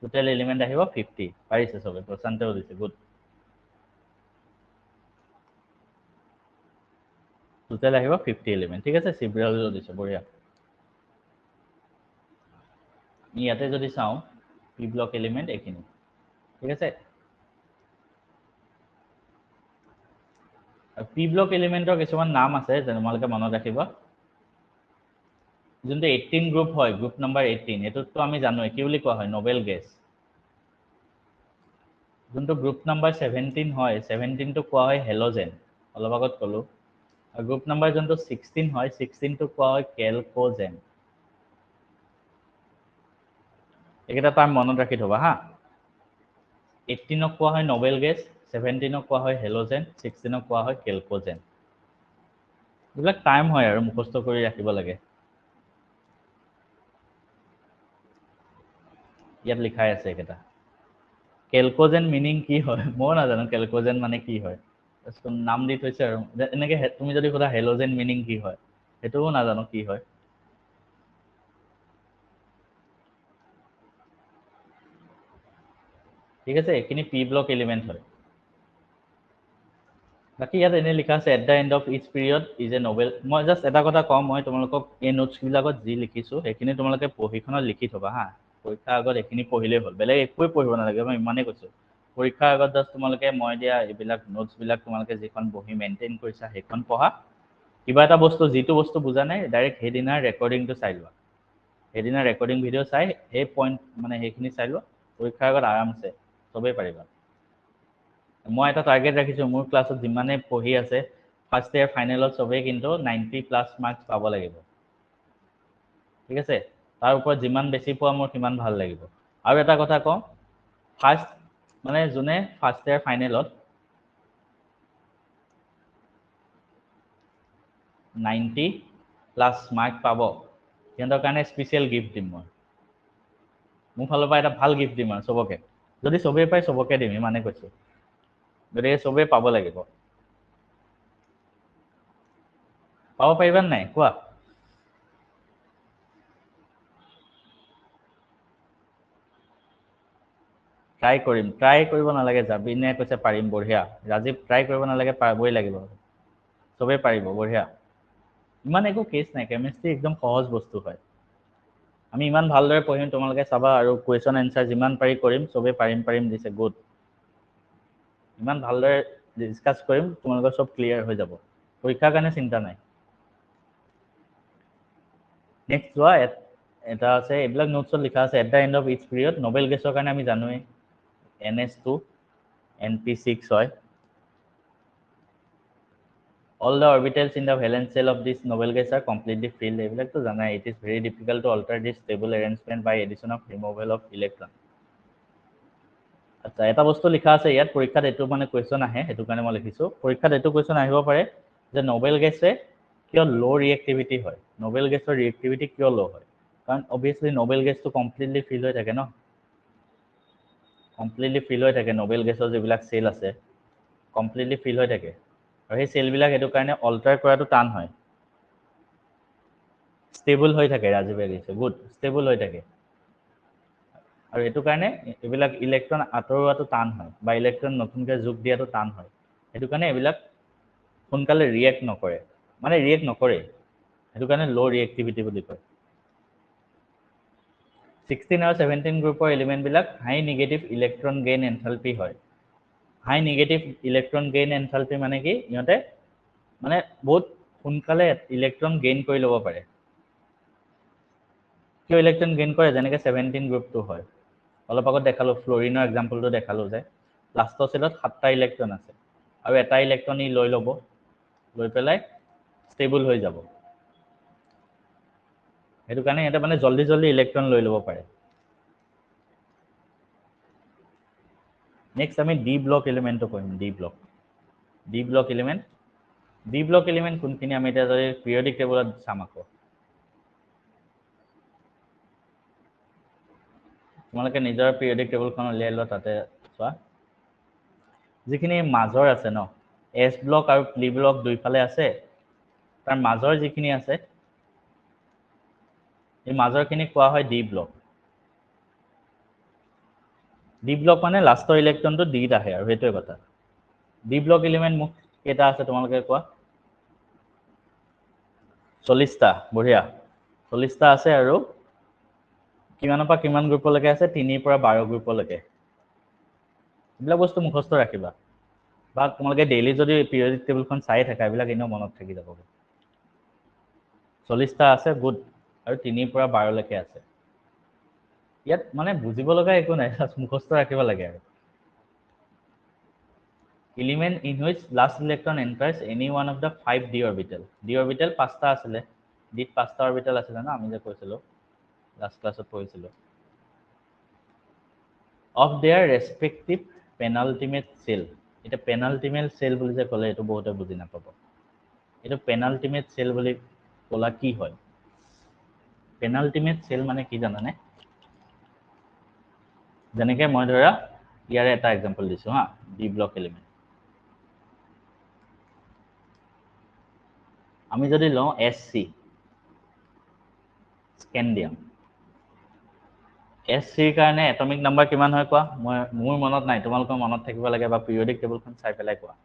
টোটেল এলিমেন্ট আহিব 50 পাৰিছে সবে প্ৰশান্তও দিছে গুড টোটেল আহিব 50 এলিমেন্ট ঠিক আছে শিবৰাজও দিছে বঢ়িয়া ইয়াতে যদি চাও পি ব্লক এলিমেন্ট এখিনি ঠিক আছে পি ব্লক এলিমেন্টৰ কিছুমান নাম আছে যে তোমালোকে মনত ৰাখিবা যোনটো 18 গ্ৰুপ হয় গ্ৰুপ নাম্বাৰ 18 এটোতো আমি জানো কি বুলি কোৱা হয় নোবেল গেছ যোনটো গ্ৰুপ নাম্বাৰ 17 হয় 17 টো কোৱা হয় হেলোজেন অলপ আগত কলো আৰু গ্ৰুপ নাম্বাৰ যোনটো 16 হয় 16 টো কোৱা হয় কেলকোজেন এটা টাইম মনত ৰাখি থবা হা 18 ক কোৱা হয় নোবেল গেছ 17 ক কোৱা হয় হেলোজেন 16 ক কোৱা হয় কেলকোজেন এইবিলাক টাইম হয় আৰু মুখস্থ কৰি ৰাখিব লাগে ইয়াত লিখাই আছে এটা কেলকোজেন মিনিং কি হয় মই নাজানো কেলকোজেন মানে কি হয় নাম দি থৈছে আৰু এনেকে তুমি যদি কোৱা হেলোজেন মিনিং কি হয় এটোও নাজানো কি হয় ঠিক আছে এখিনি পি ব্লক এলিমেন্ট হয় বাকি ইয়াত এনে লিখা আছে at the end of each period is a noble মই জাস্ট এটা কথা কম মই তোমালোকক এই নোটছ বিলাকত যি লিখিছো সেইখিনি তোমালোকে পঢ়িখনত লিখি থবা হা পৰীক্ষাৰ আগত এখিনি পঢ়িলেই হ'ল বেলেগ একোৱে পঢ়িব নালাগে মই ইমানেই কৈছো পৰীক্ষাৰ আগত জাস্ট তোমালোকে মই দিয়া এইবিলাক নোটছ বিলাক তোমালোকে যিখন বহি মেইনটেইন কৰিছা সেইখন পঢ়া কিবা এটা বস্তু যিটো বস্তু বুজা নাই ডাইৰেক্ট হেদিনাৰ ৰেকৰ্ডিংটো চাই লোৱা হেদিনাৰ ৰেকৰ্ডিং ভিডিও চাই সেই পইণ্ট মানে সেইখিনি চাই লোৱা পৰীক্ষাৰ আগত আৰামছে সবেই পাৰিবা মই এটা টাৰ্গেট ৰাখিছো মোৰ ক্লাছত যিমানে পঢ়ি আছে ফাৰ্ষ্ট ইয়াৰ ফাইনেলত সবেই কিন্তু 90+ মাৰ্কস পাব লাগিব ঠিক আছে তাৰ ওপৰত যিমান বেছি পোৱা মোৰ কিমান ভাল লাগিব আৰু এটা কথা কওঁ ফাৰ্ষ্ট মানে যোনে ফাৰ্ষ্ট ইয়াৰ ফাইনেলত 90+ মাৰ্ক পাব সিহঁতৰ কাৰণে স্পেচিয়েল গিফ্ট দিম মই মোৰ ফালৰ পৰা এটা ভাল গিফ্ট দিম আৰু সবকে যদি সবেই পাই সবকে দিম মানে কৈছো গতিকে সবেই পাব লাগিব পাব পাৰিবা নাই কোৱা ট্ৰাই কৰিম ট্ৰাই কৰিব নালাগে যাবিনে কৈছে পাৰিম বঢ়িয়া ৰাজীৱ ট্ৰাই কৰিব নালাগে পাৰিবই লাগিব সবেই পাৰিব বঢ়িয়া ইমান একো কেছ নাই, কেমিষ্ট্ৰি একদম সহজ বস্তু হয়। আমি ইমান ভালদৰে পঢ়িম, তোমালোকে চাবা আৰু কুৱেশ্যন এনচাৰ যিমান পাৰি কৰিম, চবেই পাৰিম দিছে, গুড। ইমান ভালদৰে ডিছকাছ কৰিম, তোমালোকৰ চব ক্লিয়াৰ হৈ যাব, পৰীক্ষাৰ কাৰণে চিন্তা নাই। নেক্সট চোৱা, এটা আছে, এইবিলাক নোটছত লিখা আছে, at the end of each period, noble গেছৰ কাৰণে আমি জানোৱেই NS2 NP6 হয়। All the orbitals in the valence shell of this noble gas are completely filled. এইবিলাকতো জানাই, it is very difficult to alter this stable arrangement by addition of removal of electron. আচ্ছা, এটা বস্তু লিখা আছে ইয়াত, পৰীক্ষাত এইটো মানে কুৱেশ্যন আহে, সেইটো কাৰণে মই লিখিছোঁ। পৰীক্ষাত এইটো কুৱেশ্যন আহিব পাৰে যে নবেল গেছে কিয় ল' ৰিয়েক্টিভিটি হয়, নবেল গেছৰ ৰিয়েক্টিভিটি কিয় ল' হয়? কাৰণ অবভিয়াছলি নবেল গেছটো কমপ্লিটলি ফিল হৈ থাকে ন, কমপ্লিটলি ফিল হৈ থাকে, নবেল গেছৰ যিবিলাক চেল আছে কমপ্লিটলি ফিল হৈ থাকে, আৰু সেই চেলবিলাক সেইটো কাৰণে অল্টাৰ কৰাটো টান হয়। ষ্টেবল হৈ থাকে, ৰাজীৱে দিছে, গুড, ষ্টেবল হৈ থাকে। আৰু এইটো কাৰণে এইবিলাক ইলেক্ট্ৰন আঁতৰোৱাটো টান হয়, বা ইলেক্ট্ৰন নতুনকৈ যোগ দিয়াটো টান হয়। সেইটো কাৰণে এইবিলাক সোনকালে ৰিয়েক্ট নকৰে, মানে ৰিয়েক্ট নকৰে, সেইটো কাৰণে ল' ৰিয়েক্টিভিটি বুলি কয়। 16 আৰু 17 গ্ৰুপৰ এলিমেণ্টবিলাক হাই নিগেটিভ ইলেক্ট্ৰন গেইন এনথালপি হয়। হাই নিগেটিভ ইলেক্ট্ৰন গেইন এনথালপি মানে কি, ইহঁতে মানে বহুত সোনকালে ইলেক্ট্ৰন গেইন কৰি ল'ব পাৰে। কিয় ইলেক্ট্ৰন গেইন কৰে, যেনেকৈ 17 গ্ৰুপটো হয়, অলপ আগত দেখালোঁ, ফ্ল'ৰিনৰ এক্সাম্পলটো দেখালোঁ যে লাষ্টৰ চেলত 7টা ইলেক্ট্ৰন আছে, আৰু এটা ইলেক্ট্ৰন ই লৈ ল'ব, লৈ পেলাই ষ্টেবল হৈ যাব। সেইটো কাৰণে ইহঁতে মানে জল্দি জল্দি ইলেক্ট্ৰন লৈ ল'ব পাৰে। নেক্সট আমি ডি ব্লক এলিমেণ্টটো কৰিম, D block element. D block element কোনখিনি আমি এতিয়া যদি পিৰিয়ডিক টেবুলত চাম, আকৌ তোমালোকে নিজৰ পিৰিয়ডিক টেবুলখন উলিয়াই লোৱা, তাতে চোৱা যিখিনি মাজৰ আছে ন, এছ ব্লক আৰু পি ব্লক দুইফালে আছে, তাৰ মাজৰ যিখিনি আছে এই মাজৰখিনি কোৱা হয় ডি ব্লক। ডি ব্লক মানে লাষ্টৰ ইলেক্ট্ৰনটো ডিত আহে, আৰু সেইটোৱে কথা। ডি ব্লক এলিমেণ্ট মোক কেইটা আছে তোমালোকে কোৱা? 40টা, বঢ়িয়া, 40টা আছে। আৰু কিমানৰ পৰা কিমান গ্ৰুপলৈকে আছে? 3ৰ পৰা 12 গ্ৰুপলৈকে। এইবিলাক বস্তু মুখস্থ ৰাখিবা, বা তোমালোকে ডেইলি যদি পিৰিয়ডিক টেবুলখন চাই থাকা, এইবিলাক এনেও মনত থাকি যাব। 40টা আছে, গুড, আৰু 3ৰ পৰা 12লৈকে আছে। ইয়াত মানে বুজিব লগা একো নাই, মুখস্থ ৰাখিব লাগে আৰু। element in which last electron enters any one of the 5 d orbital. d orbital 5টা আছিলে, ডিত 5টা অৰবিটেল আছিলে না, আমি যে কৈছিলোঁ লাষ্ট ক্লাছত পঢ়িছিলোঁ। of their respective penultimate cell. এটা penultimate cell বুলি যে ক'লে, এইটো বহুতে বুজি নাপাব। এইটো penultimate cell বুলি ক'লা কি হয়? penultimate cell মানে কি জানানে? যেনেকৈ মই ধৰা ইয়াৰে এটা এক্সাম্পল দিছোঁ হা, ডি ব্লক এলিমেণ্ট। আমি যদি লওঁ SC, স্কেন্ডিয়াম, SCৰ কাৰণে এটমিক নাম্বাৰ কিমান হয় কোৱা? মোৰ মনত নাই, তোমালোকৰ মনত থাকিব লাগে, বা পিৰিয়ডিক টেবুলখন চাই পেলাই কোৱা।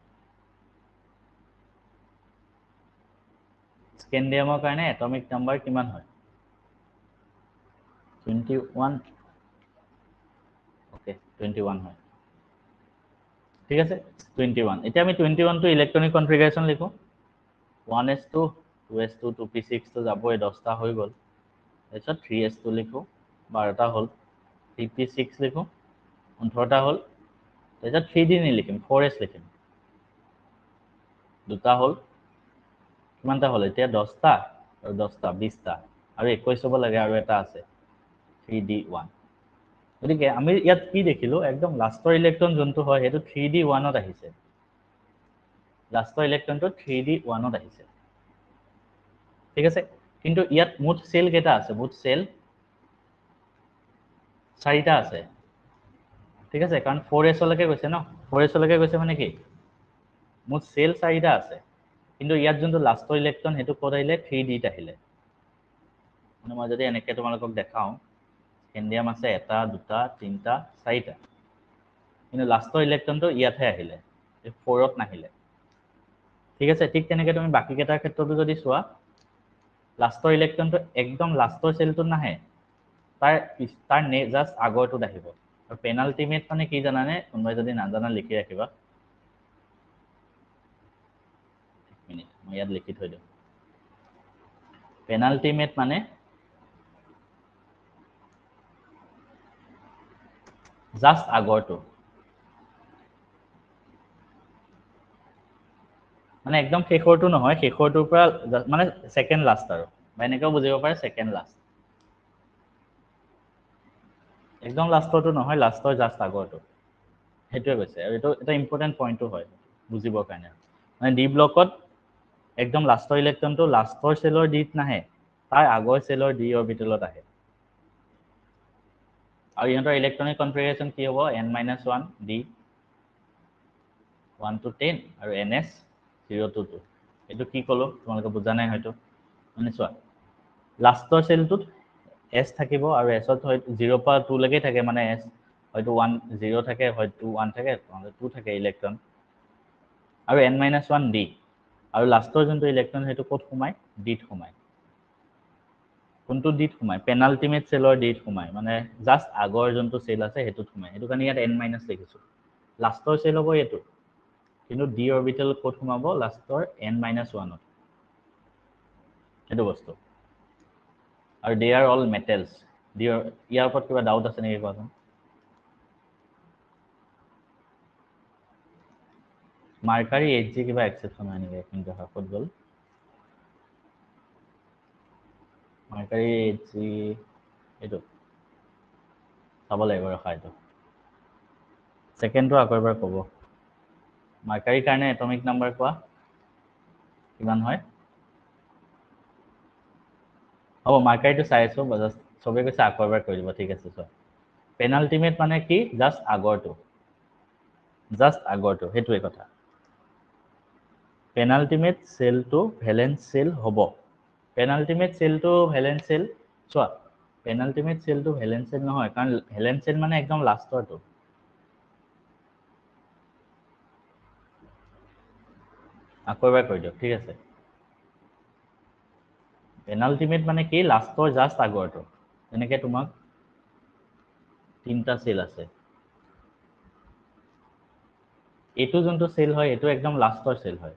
স্কেন্ডিয়ামৰ কাৰণে এটমিক নাম্বাৰ কিমান হয়? 21। অ'কে, 21 হয়, ঠিক আছে, 21। এতিয়া আমি 21টো ইলেক্ট্ৰনিক কনফিগাৰেশ্যন লিখোঁ। 1s2 2s2 2p6 তো যাবই, 10টা হৈ গ'ল। তাৰপিছত 3s2 লিখোঁ, 12টা হ'ল। 3p6 লিখোঁ, 18টা হ'ল। তাৰপিছত 3d নিলিখিম, 4s লিখিম, 2টা হ'ল। কিমানটা হ'ল এতিয়া? 10টা আৰু 10টা, 20টা, আৰু 21 হ'ব লাগে, আৰু এটা আছে 3d1। গতিকে আমি ইয়াত কি দেখিলোঁ, একদম লাষ্টৰ ইলেক্ট্ৰন যোনটো হয় সেইটো 3d1ত আহিছে। লাষ্টৰ ইলেক্ট্ৰনটো 3d1ত আহিছে, ঠিক আছে। কিন্তু ইয়াত মুঠ চেল কেইটা আছে? মুঠ চেল 4টা আছে, ঠিক আছে, কাৰণ 4sলৈকে গৈছে ন, 4sলৈকে গৈছে মানে কি, মুঠ চেল 4টা আছে। কিন্তু ইয়াত যোনটো লাষ্টৰ ইলেক্ট্ৰন সেইটো ক'ত আহিলে? 3dত আহিলে। মানে মই যদি এনেকৈ তোমালোকক দেখাওঁ, স্কেন্ডিয়াম আছে 1 2 3 4টা, কিন্তু লাষ্টৰ ইলেক্ট্ৰনটো ইয়াতহে আহিলে, 4ত নাহিলে, ঠিক আছে। ঠিক তেনেকৈ তুমি বাকীকেইটাৰ ক্ষেত্ৰতো যদি চোৱা, লাষ্টৰ ইলেক্ট্ৰনটো একদম লাষ্টৰ সেলটো নাহে তাৰ জাস্ট আগৰটোত আহিব আৰু পেনাল্টিমেট মানে কি জানানে কোনোবাই যদি নাজানা লিখি ৰাখিবা মিনিট মই ইয়াত লিখি থৈ দিওঁ পেনাল্টিমেট মানে জাস্ট আগৰটো মানে একদম শেষৰটো নহয় শেষৰটোৰ পৰা মানে সেকেন্ড লাষ্ট আৰু বা এনেকেও বুজিব পাৰে সেকেন্ড লাষ্ট একদম লাষ্টৰটো নহয় লাষ্টৰ জাস্ট আগৰটো সেইটোৱে কৈছে আৰু এইটো এটা ইম্পৰ্টেণ্ট পইণ্টটো হয় বুজিবৰ কাৰণে মানে ডি ব্লকত একদম লাষ্টৰ ইলেক্ট্ৰনটো লাষ্টৰ সেলৰ ডিত নাহে তাৰ আগৰ সেলৰ ডি অৰবিটেলত আহে আৰু ইহঁতৰ ইলেক্ট্ৰনিক কনফিগাৰেশ্যন কি হ'ব n-1 d 1 to 10 আৰু ns 0 to 2 এইটো কি ক'লো তোমালোকে বুজা নাই হয়তো মানে চোৱা লাষ্টৰ সেলটোত s থাকিব আৰু s ত হয় 0 পৰা 2 লৈকে থাকে মানে s হয়তো 1 0 থাকে হয়তো 1 থাকে নহলে 2 থাকে ইলেক্ট্ৰন আৰু n-1 d আৰু লাষ্টৰ যোনটো ইলেক্ট্ৰন সেইটো ক'ত সোমায় ডিত সোমায় কোনটো ডিত সোমায় পেনাল্টিমেট সেলৰ ডিত সোমায় মানে জাস্ট আগৰ যোনটো সেল আছে সেইটোত সোমায় সেইটো কাৰণে ইয়াত n- লিখিছো লাষ্টৰ সেল হ'ব এইটো কিন্তু ডি অৰবিটেল ক'ত সোমাব লাষ্টৰ n-1 ত এইটো বস্তু আৰু দে আৰ অল মেটেলছ ইয়াৰ ওপৰত কিবা ডাউট আছে নেকি কোৱাচোন মাৰ্কাৰী Hg কিবা এক্সেপশ্যন হয় নেকি কিন্তু ক'ত গ'ল মাৰ্কাৰী Hg এইটো চাব লাগিব ৰখা এইটো সেকেন্ডটো আকৌ এবাৰ ক'ব মাৰ্কাৰীৰ কাৰণে এটমিক নাম্বাৰ কোৱা কিমান হয় হ'ব মাৰ্কাৰীটো চাই আছো চবে কৈছে আকৌ এবাৰ কৈ দিব ঠিক আছে চোৱা পেনাল্টিমেট মানে কি জাস্ট আগৰটো সেইটোৱে কথা পেনাল্টিমেট সেলটো ভেলেন্স সেল হ'ব পেনাল্টিমেট সেলটো ভেলেন্স সেল চোৱা পেনাল্টিমেট সেলটো ভেলেন্স সেল নহয় কাৰণ ভেলেন্স সেল মানে একদম লাষ্টৰটো আকৌ এবাৰ কৈ দিয়ক ঠিক আছে পেনাল্টিমেট মানে কি লাষ্টৰ জাস্ট আগৰটো তেনেকে তোমাক তিনটা সেল আছে এইটো যোনটো সেল হয় এইটো একদম লাষ্টৰ সেল হয়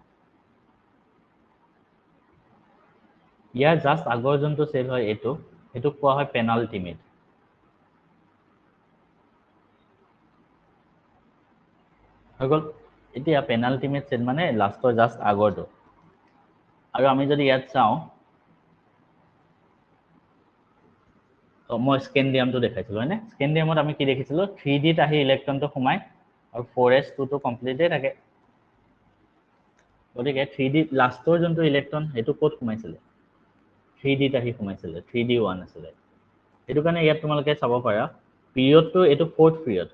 ইয়াৰ জাস্ট আগৰ যোনটো সেল হয় এইটো সেইটো কোৱা হয় পেনাল্টিমেট হৈ গ'ল এতিয়া পেনাল্টিমেট সেল মানে লাষ্টৰ জাস্ট আগৰটো আৰু আমি যদি ইয়াত চাওঁ মই স্কেন্ডিয়ামটো দেখাইছিলো হয়নে স্কেন্ডিয়ামত আমি কি দেখিছিলো 3D ত আহি ইলেক্ট্ৰনটো সোমায় আৰু 4s2 টো কমপ্লিটেই থাকে গতিকে 3D লাষ্টৰ যোনটো ইলেক্ট্ৰন সেইটো ক'ত সোমাইছিলে 3D ত আহি সোমাইছিলে 3D1 আছিলে সেইটো কাৰণে ইয়াত তোমালোকে চাব পাৰা পিৰিয়ডটো এইটো 4th পিৰিয়ড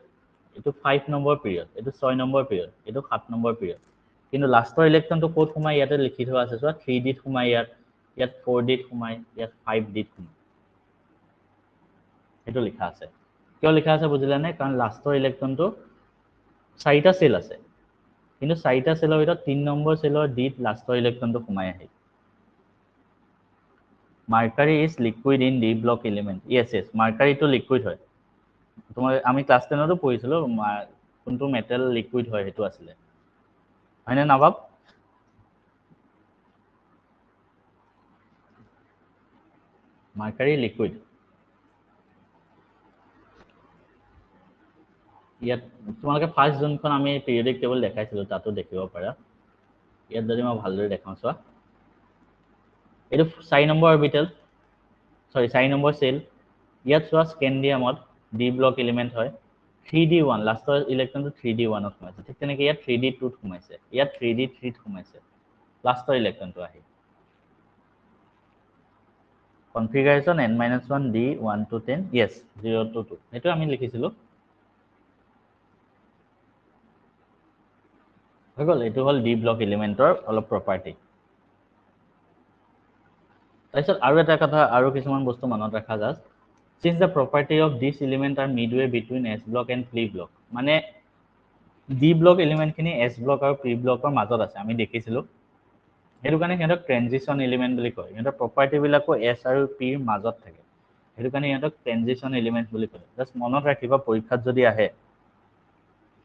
এইটো 5 নম্বৰ পিৰিয়ড এইটো 6 নম্বৰ পিৰিয়ড এইটো 7 নম্বৰ পিৰিয়ড কিন্তু লাষ্টৰ ইলেক্ট্ৰনটো ক'ত সোমায় ইয়াতে লিখি থোৱা আছে চোৱা 3D ত সোমায় ইয়াত 4D ত সোমায় ইয়াত 5D ত সোমায় সেইটো লিখা আছে কিয় লিখা আছে বুজিলানে কাৰণ লাষ্টৰ ইলেক্ট্ৰনটো 4টা সেল আছে কিন্তু 4টা সেলৰ ভিতৰত 3 নম্বৰ সেলৰ ডিত লাষ্টৰ ইলেক্ট্ৰনটো সোমাই আহে mercury is liquid in D block element yes মাৰ্কাৰীটো লিকুইড হয় তোমাৰ আমি ক্লাছ 10তো পঢ়িছিলো কোনটো মেটেল লিকুইড হয় সেইটো আছিলে হয়নে নাভাব মাৰ্কাৰী লিকুইড ইয়াত তোমালোকে ফাৰ্ষ্ট যোনখন আমি পিৰিয়ডিক টেবল দেখাইছিলো তাতো দেখিব পাৰা ইয়াত যদি মই ভালদৰে দেখাওঁ চোৱা এইটো 4 নম্বৰ অৰবিটেল 4 নম্বৰ সেল ইয়াত চোৱা স্কেন্ডিয়ামত ডি ব্লক এলিমেন্ট হয় 3D1 লাষ্টৰ ইলেক্ট্ৰনটো 3D1 ত সোমাইছে ঠিক তেনেকৈ ইয়াত 3D2 ত সোমাইছে ইয়াত 3D3 ত সোমাইছে লাষ্টৰ ইলেক্ট্ৰনটো আহি configuration n-1 d 1 to 10 yes 0 to 2 সেইটো আমি লিখিছিলো হৈ গ'ল এইটো হ'ল ডি ব্লক এলিমেন্টৰ অলপ প্ৰপাৰ্টি তাৰপিছত আৰু এটা কথা আৰু কিছুমান বস্তু মনত ৰাখা just since the property of this element are midway between s block and p block মানে d block element খিনি s block আৰু p blockৰ মাজত আছে আমি দেখিছিলো সেইটো কাৰণে সিহঁতক ট্ৰেনজিশন এলিমেন্ট বুলি কয় সিহঁতৰ প্ৰপাৰ্টি বিলাকো এছ আৰু পিৰ মাজত থাকে সেইটো কাৰণে সিহঁতক ট্ৰেনজিশন এলিমেন্ট বুলি কয় জাষ্ট মনত ৰাখিবা পৰীক্ষাত যদি আহে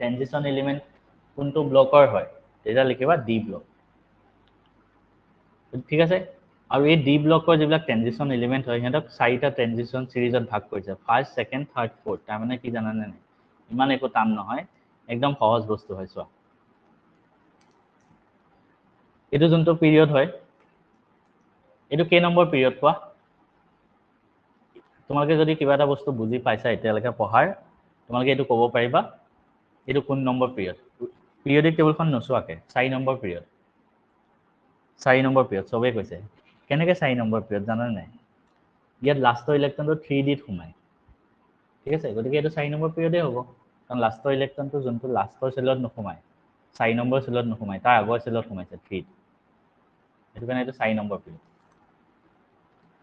ট্ৰেনজিশন এলিমেন্ট কোনটো ব্লকৰ হয় তেতিয়া লিখিবা ডি ব্লক ঠিক আছে আৰু এই ডি ব্লকৰ যিবিলাক ট্ৰেনজিশন এলিমেন্ট হয় সিহঁতক চাৰিটা ট্ৰেনজিশন সিৰিজত ভাগ কৰিছে ফাৰ্ষ্ট সেকেন্ড থাৰ্ড ফ'ৰ্থ তাৰ মানে কি জানানে নাই ইমান একো টান নহয় একদম সহজ বস্তু হয় চোৱা এইটো যোনটো পিৰিয়ড হয় এইটো কেই নম্বৰ পিৰিয়ড কোৱা তোমালোকে যদি কিবা এটা বস্তু বুজি পাইছা এতিয়ালৈকে পঢ়াৰ তোমালোকে এইটো ক'ব পাৰিবা এইটো কোন নম্বৰ পিৰিয়ড পিৰিয়ডিক টেবুলখন নোচোৱাকে 4 নম্বৰ পিৰিয়ড 4 নম্বৰ পিৰিয়ড চবেই কৈছে কেনেকৈ 4 নম্বৰ পিৰিয়ড জানানে নাই ইয়াত লাষ্টৰ ইলেক্ট্ৰনটো 3D ত সোমায় ঠিক আছে গতিকে এইটো 4 নম্বৰ পিৰিয়ডে হ'ব কাৰণ লাষ্টৰ ইলেক্ট্ৰনটো যোনটো লাষ্টৰ চেলত নোসোমায় 4 নম্বৰ চেলত নোসোমায় তাৰ আগৰ চেলত সোমাইছে 3 সেইটো কাৰণে এইটো 4 নম্বৰ পিৰিয়ড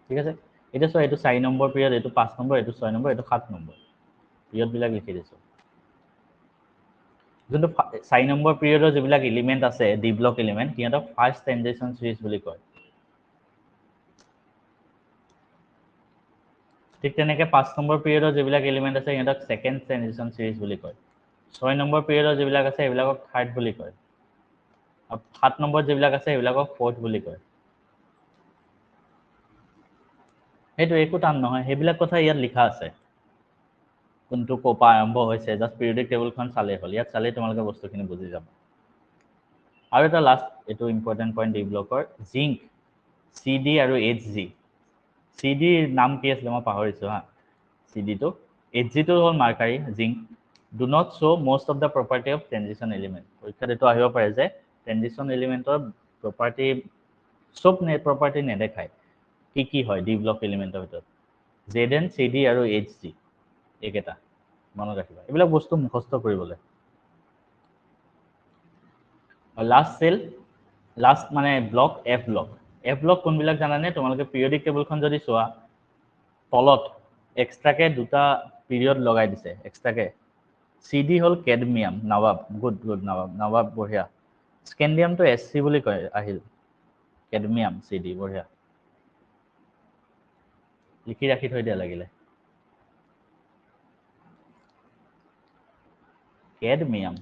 ঠিক আছে এতিয়া চোৱা এইটো 4 নম্বৰ পিৰিয়ড এইটো 5 নম্বৰ এইটো 6 নম্বৰ এইটো 7 নম্বৰ পিৰিয়ডবিলাক লিখি দিছোঁ যোনটো 4 নম্বৰ পিৰিয়ডৰ যিবিলাক এলিমেন্ট আছে ডি ব্লক এলিমেন্ট সিহঁতক ফাৰ্ষ্ট ট্ৰেনজিশন সিৰিজ বুলি কয় ঠিক তেনেকৈ 5 নম্বৰ পিৰিয়ডৰ যিবিলাক এলিমেন্ট আছে সিহঁতক সেকেন্ড ট্ৰেনজিশন সিৰিজ বুলি কয় 6 নম্বৰ পিৰিয়ডৰ যিবিলাক আছে সেইবিলাকক থাৰ্ড বুলি কয় আৰু 7 নম্বৰ যিবিলাক আছে সেইবিলাকক ফ'ৰ্থ বুলি কয় সেইটো একো টান নহয় সেইবিলাক কথা ইয়াত লিখা আছে কোনটো কোপা আৰম্ভ হৈছে জাষ্ট পিৰিয়ডিক টেবুলখন চালেই হ'ল ইয়াত চালেই তোমালোকে বস্তুখিনি বুজি যাব আৰু এটা লাষ্ট এইটো ইম্পৰ্টেণ্ট পইণ্ট ডি ব্লকৰ জিংক CD আৰু HG CDৰ নাম কি আছিলে মই পাহৰিছোঁ হা CDটো HGটো হ'ল mercury zinc do not show' most of the property of transition element পৰীক্ষাত এইটো আহিব পাৰে যে ট্ৰেনজিশন এলিমেণ্টৰ প্ৰপাৰ্টি চব প্ৰপাৰ্টি নেদেখায় কি হয় ডি ব্লক এলিমেণ্টৰ ভিতৰত ZN CD আৰু HG এইকেইটা মনত ৰাখিবা এইবিলাক বস্তু মুখস্থ কৰিবলৈ লাষ্ট চেল লাষ্ট মানে ব্লক এফ ব্লক কোনবিলাক জানানে তোমালোকে পিৰিয়ডিক টেবুলখন যদি চোৱা তলত এক্সট্ৰাকে দুটা পিৰিয়ড লগাই দিছে এক্সট্ৰাকে CD হ'ল কেডমিয়াম নৱাব গুড নৱাব বঢ়িয়া স্কেন্ডিয়ামটো SC বুলি কয় আহিল কেডমিয়াম CD বঢ়িয়া লিখি ৰাখি থৈ দিয়া লাগিলে কেডমিয়াম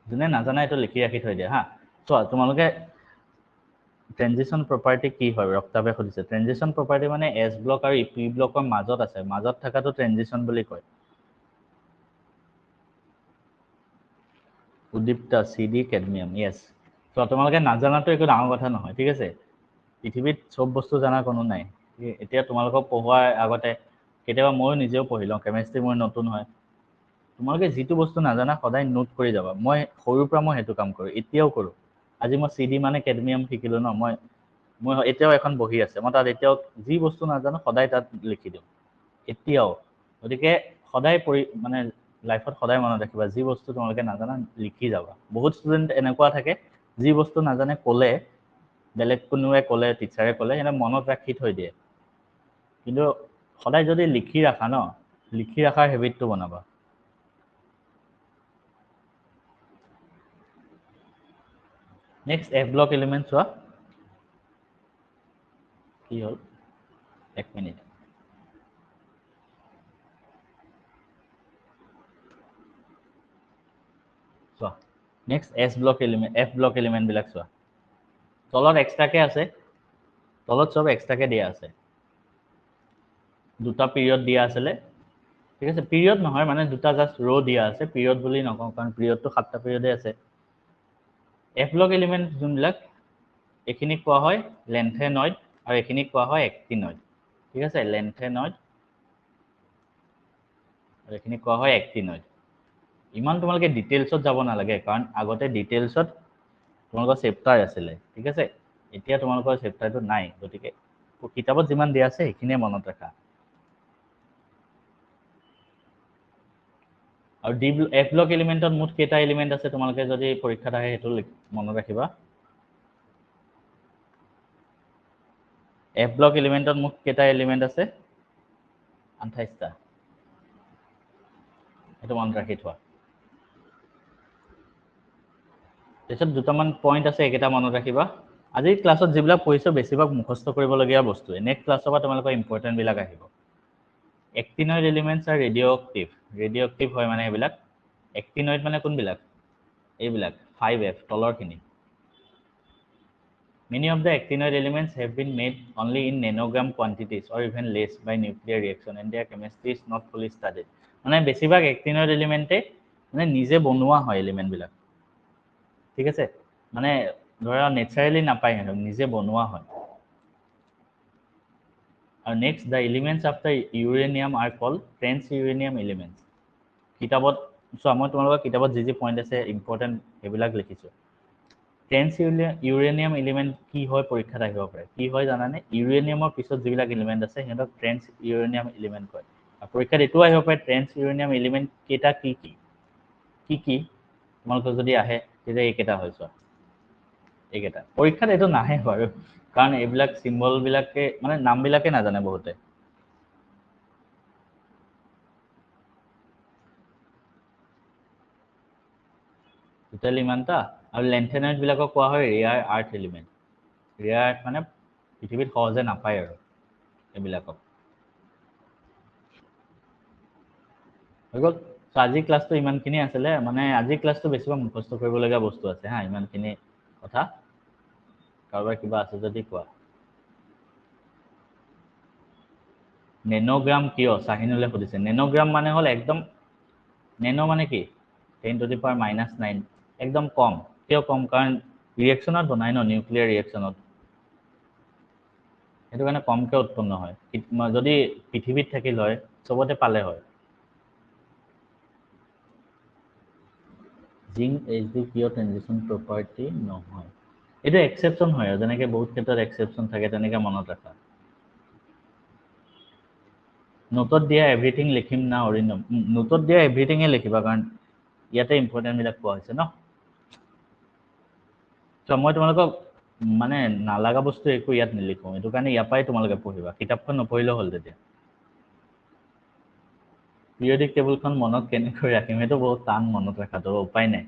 যোনে নাজানা এইটো লিখি ৰাখি থৈ দিয়া হা চোৱা তোমালোকে ট্ৰেনজিশন প্ৰপাৰ্টি কি হয় ৰক্তাবে সুধিছে ট্ৰেনজিশন প্ৰপাৰ্টি মানে এছ ব্লক আৰু পি ব্লকৰ মাজত আছে মাজত থকাটো ট্ৰেনজিশন বুলি কয় উদ্দীপ্তা CD কেডমিয়াম ইয়েছ চোৱা তোমালোকে নাজানাটো একো ডাঙৰ কথা নহয় ঠিক আছে পৃথিৱীত চব বস্তু জানা কোনো নাই এতিয়া তোমালোকক পঢ়োৱাৰ আগতে কেতিয়াবা ময়ো নিজেও পঢ়ি লওঁ কেমেষ্ট্ৰি মোৰ নতুন হয় তোমালোকে যিটো বস্তু নাজানা সদায় নোট কৰি যাবা মই সৰুৰ পৰা মই সেইটো কাম কৰোঁ এতিয়াও কৰোঁ আজি মই CD মানে কেডমিয়াম শিকিলোঁ ন মই এতিয়াও এখন বহি আছে মই তাত এতিয়াও যি বস্তু নাজানো সদায় তাত লিখি দিওঁ এতিয়াও গতিকে সদায় মানে লাইফত সদায় মনত ৰাখিবা যি বস্তু তোমালোকে নাজানা লিখি যাবা বহুত ষ্টুডেণ্ট এনেকুৱা থাকে যি বস্তু নাজানে ক'লে বেলেগ কোনোৱে ক'লে টিচাৰে ক'লে সিহঁতে মনত ৰাখি থৈ দিয়ে কিন্তু সদায় যদি লিখি ৰাখা ন লিখি ৰাখাৰ হেবিটটো বনাবা নেক্সট এফ ব্লক এলিমেণ্ট চোৱা কি হ'ল এক মিনিট চোৱা নেক্সট এফ ব্লক এলিমেণ্ট বিলাক চোৱা তলত এক্সট্ৰাকে আছে তলত চব এক্সট্ৰাকে দিয়া আছে দুটা পিৰিয়ড দিয়া আছিলে ঠিক আছে পিৰিয়ড নহয় মানে দুটা জাষ্ট ৰ' দিয়া আছে পিৰিয়ড বুলি নকওঁ কাৰণ পিৰিয়ডটো 7টা পিৰিয়ডে আছে এফ ব্লক এলিমেণ্ট যোনবিলাক এইখিনিক কোৱা হয় লেন্থেনইড আৰু এইখিনিক কোৱা হয় এক্টিনইড ঠিক আছে লেন্থেনইড আৰু এইখিনিক কোৱা হয় এক্টিনইড ইমান তোমালোকে ডিটেইলছত যাব নালাগে কাৰণ আগতে ডিটেইলছত তোমালোকৰ চেপ্টাৰ আছিলে ঠিক আছে এতিয়া তোমালোকৰ চেপ্টাৰটো নাই গতিকে কিতাপত যিমান দিয়া আছে সেইখিনিয়ে মনত ৰাখা আৰু এফ ব্লক এলিমেণ্টত মুঠ কেইটা এলিমেণ্ট আছে তোমালোকে যদি পৰীক্ষাত আহে সেইটো মনত ৰাখিবা এফ ব্লক এলিমেণ্টত মুঠ কেইটা এলিমেণ্ট আছে 28টা সেইটো মনত ৰাখি থোৱা তাৰপিছত দুটামান পইণ্ট আছে এইকেইটা মনত ৰাখিবা আজিৰ ক্লাছত যিবিলাক পঢ়িছোঁ বেছিভাগ মুখস্থ কৰিবলগীয়া বস্তু নেক্সট ক্লাছৰ পৰা তোমালোকৰ ইম্পৰ্টেণ্টবিলাক আহিব এক্টিনয়েড এলিমেণ্টছ আৰ ৰেডিঅ'এক্টিভ হয় মানে এইবিলাক এক্টিনয়েড মানে কোনবিলাক এইবিলাক 5F তলৰখিনি Many of the actinoid elements have been made only in nanogram quantities or even less by nuclear reaction and their chemistry is not fully studied. মানে বেছিভাগ actinoid এলিমেন্টে মানে নিজে বনোৱা হয় এলিমেন্ট বিলাক ঠিক আছে মানে ধৰা নেচাৰেলি নাপায় হেন নিজে বনোৱা হয় আৰু next the elements of the uranium are called transuranium elements কিতাবত মই তোমালোকৰ কিতাবত যি পইণ্ট আছে ইম্পৰ্টেণ্ট সেইবিলাক লিখিছোঁ ট্ৰেন্স এলিমেণ্ট কি হয় পৰীক্ষাত আহিব পাৰে কি হয় জানানে ইউৰেনিয়ামৰ পিছত যিবিলাক এলিমেণ্ট আছে সিহঁতক ট্ৰেন্স ইউৰেনিয়াম এলিমেণ্ট কয় আৰু পৰীক্ষাত এইটো আহিব পাৰে ট্ৰেন্স ইউৰেনিয়াম এলিমেণ্ট কেইটা কি তোমালোকৰ যদি আহে তেতিয়া এইকেইটা হয় চোৱা এইকেইটা পৰীক্ষাত এইটো নাহে বাৰু কাৰণ এইবিলাক চিম্বলবিলাকে মানে নামবিলাকে নাজানে বহুতে টোটেল ইমানটা আৰু লেন্থেনয়েড বিলাকক কোৱা হয় ৰেয়াৰ আৰ্থ এলিমেণ্ট ৰেয়াৰ আৰ্থ মানে পৃথিৱীত সহজে নাপায় আৰু এইবিলাকক হৈ গ'ল আজি ক্লাছটো ইমানখিনি আছিলে মানে আজি ক্লাছটো বেছিভাগ মুখস্থ কৰিবলগীয়া বস্তু আছে হা ইমানখিনি কথা কাৰোবাৰ কিবা আছে যদি কোৱা নেনোগ্ৰাম কিয় চাহিনুলে সুধিছে নেনোগ্ৰাম মানে হ'ল একদম নেনো মানে কি 10⁻⁹ একদম কম কিয় কম কাৰণ ৰিয়েকশ্যনত বনাই ন নিউক্লিয়াৰ ৰিয়েকশ্যনত সেইটো কাৰণে কমকৈ উৎপন্ন হয় যদি পৃথিৱীত থাকিল হয় চবতে পালে হয় জিংক এইচডি কিয় ট্ৰানজিশ্যন প্ৰপাৰ্টি নহয় এইটো এক্সেপশ্যন হয় আৰু যেনেকৈ বহুত ক্ষেত্ৰত এক্সেপশ্যন থাকে তেনেকৈ মনত ৰাখা নোটত দিয়া এভৰিথিং লিখিম না অৰিন্দম নোটত দিয়া এভৰিথিঙে লিখিবা কাৰণ ইয়াতে ইম্পৰ্টেণ্টবিলাক পোৱা হৈছে ন মই তোমালোকক মানে নালাগা বস্তু একো ইয়াত নিলিখোঁ এইটো কাৰণে ইয়াৰ পৰাই তোমালোকে পঢ়িবা কিতাপখন নপঢ়িলেও হ'ল তেতিয়া পিৰিয়ডিক টেবুলখন মনত কেনেকৈ ৰাখিম সেইটো বহুত টান মনত ৰখাটো উপায় নাই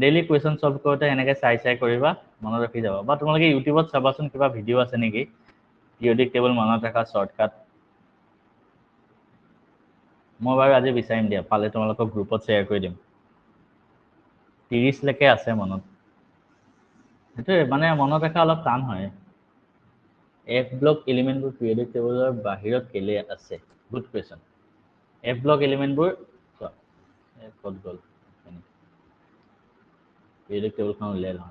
ডেইলি কুৱেশ্যন ছল্ভ কৰোঁতে এনেকৈ চাই কৰিবা মনত ৰাখি যাবা বা তোমালোকে ইউটিউবত চাবাচোন কিবা ভিডিঅ' আছে নেকি পিৰিয়ডিক টেবুল মনত ৰখা শ্বৰ্টকাট মই বাৰু আজি বিচাৰিম দিয়া পালে তোমালোকক গ্ৰুপত শ্বেয়াৰ কৰি দিম 30লৈকে আছে মনত সেইটোৱে মানে মনত ৰখা অলপ টান হয় এফ ব্লক এলিমেণ্টবোৰ পিৰিয়ডিক টেবুলৰ বাহিৰত কেলে আছে গুড কুৱেশ্যন এফ ব্লক এলিমেণ্টবোৰ ক'ত গ'ল পিৰিয়ডিক টেবুলখন উলিয়াই লওঁ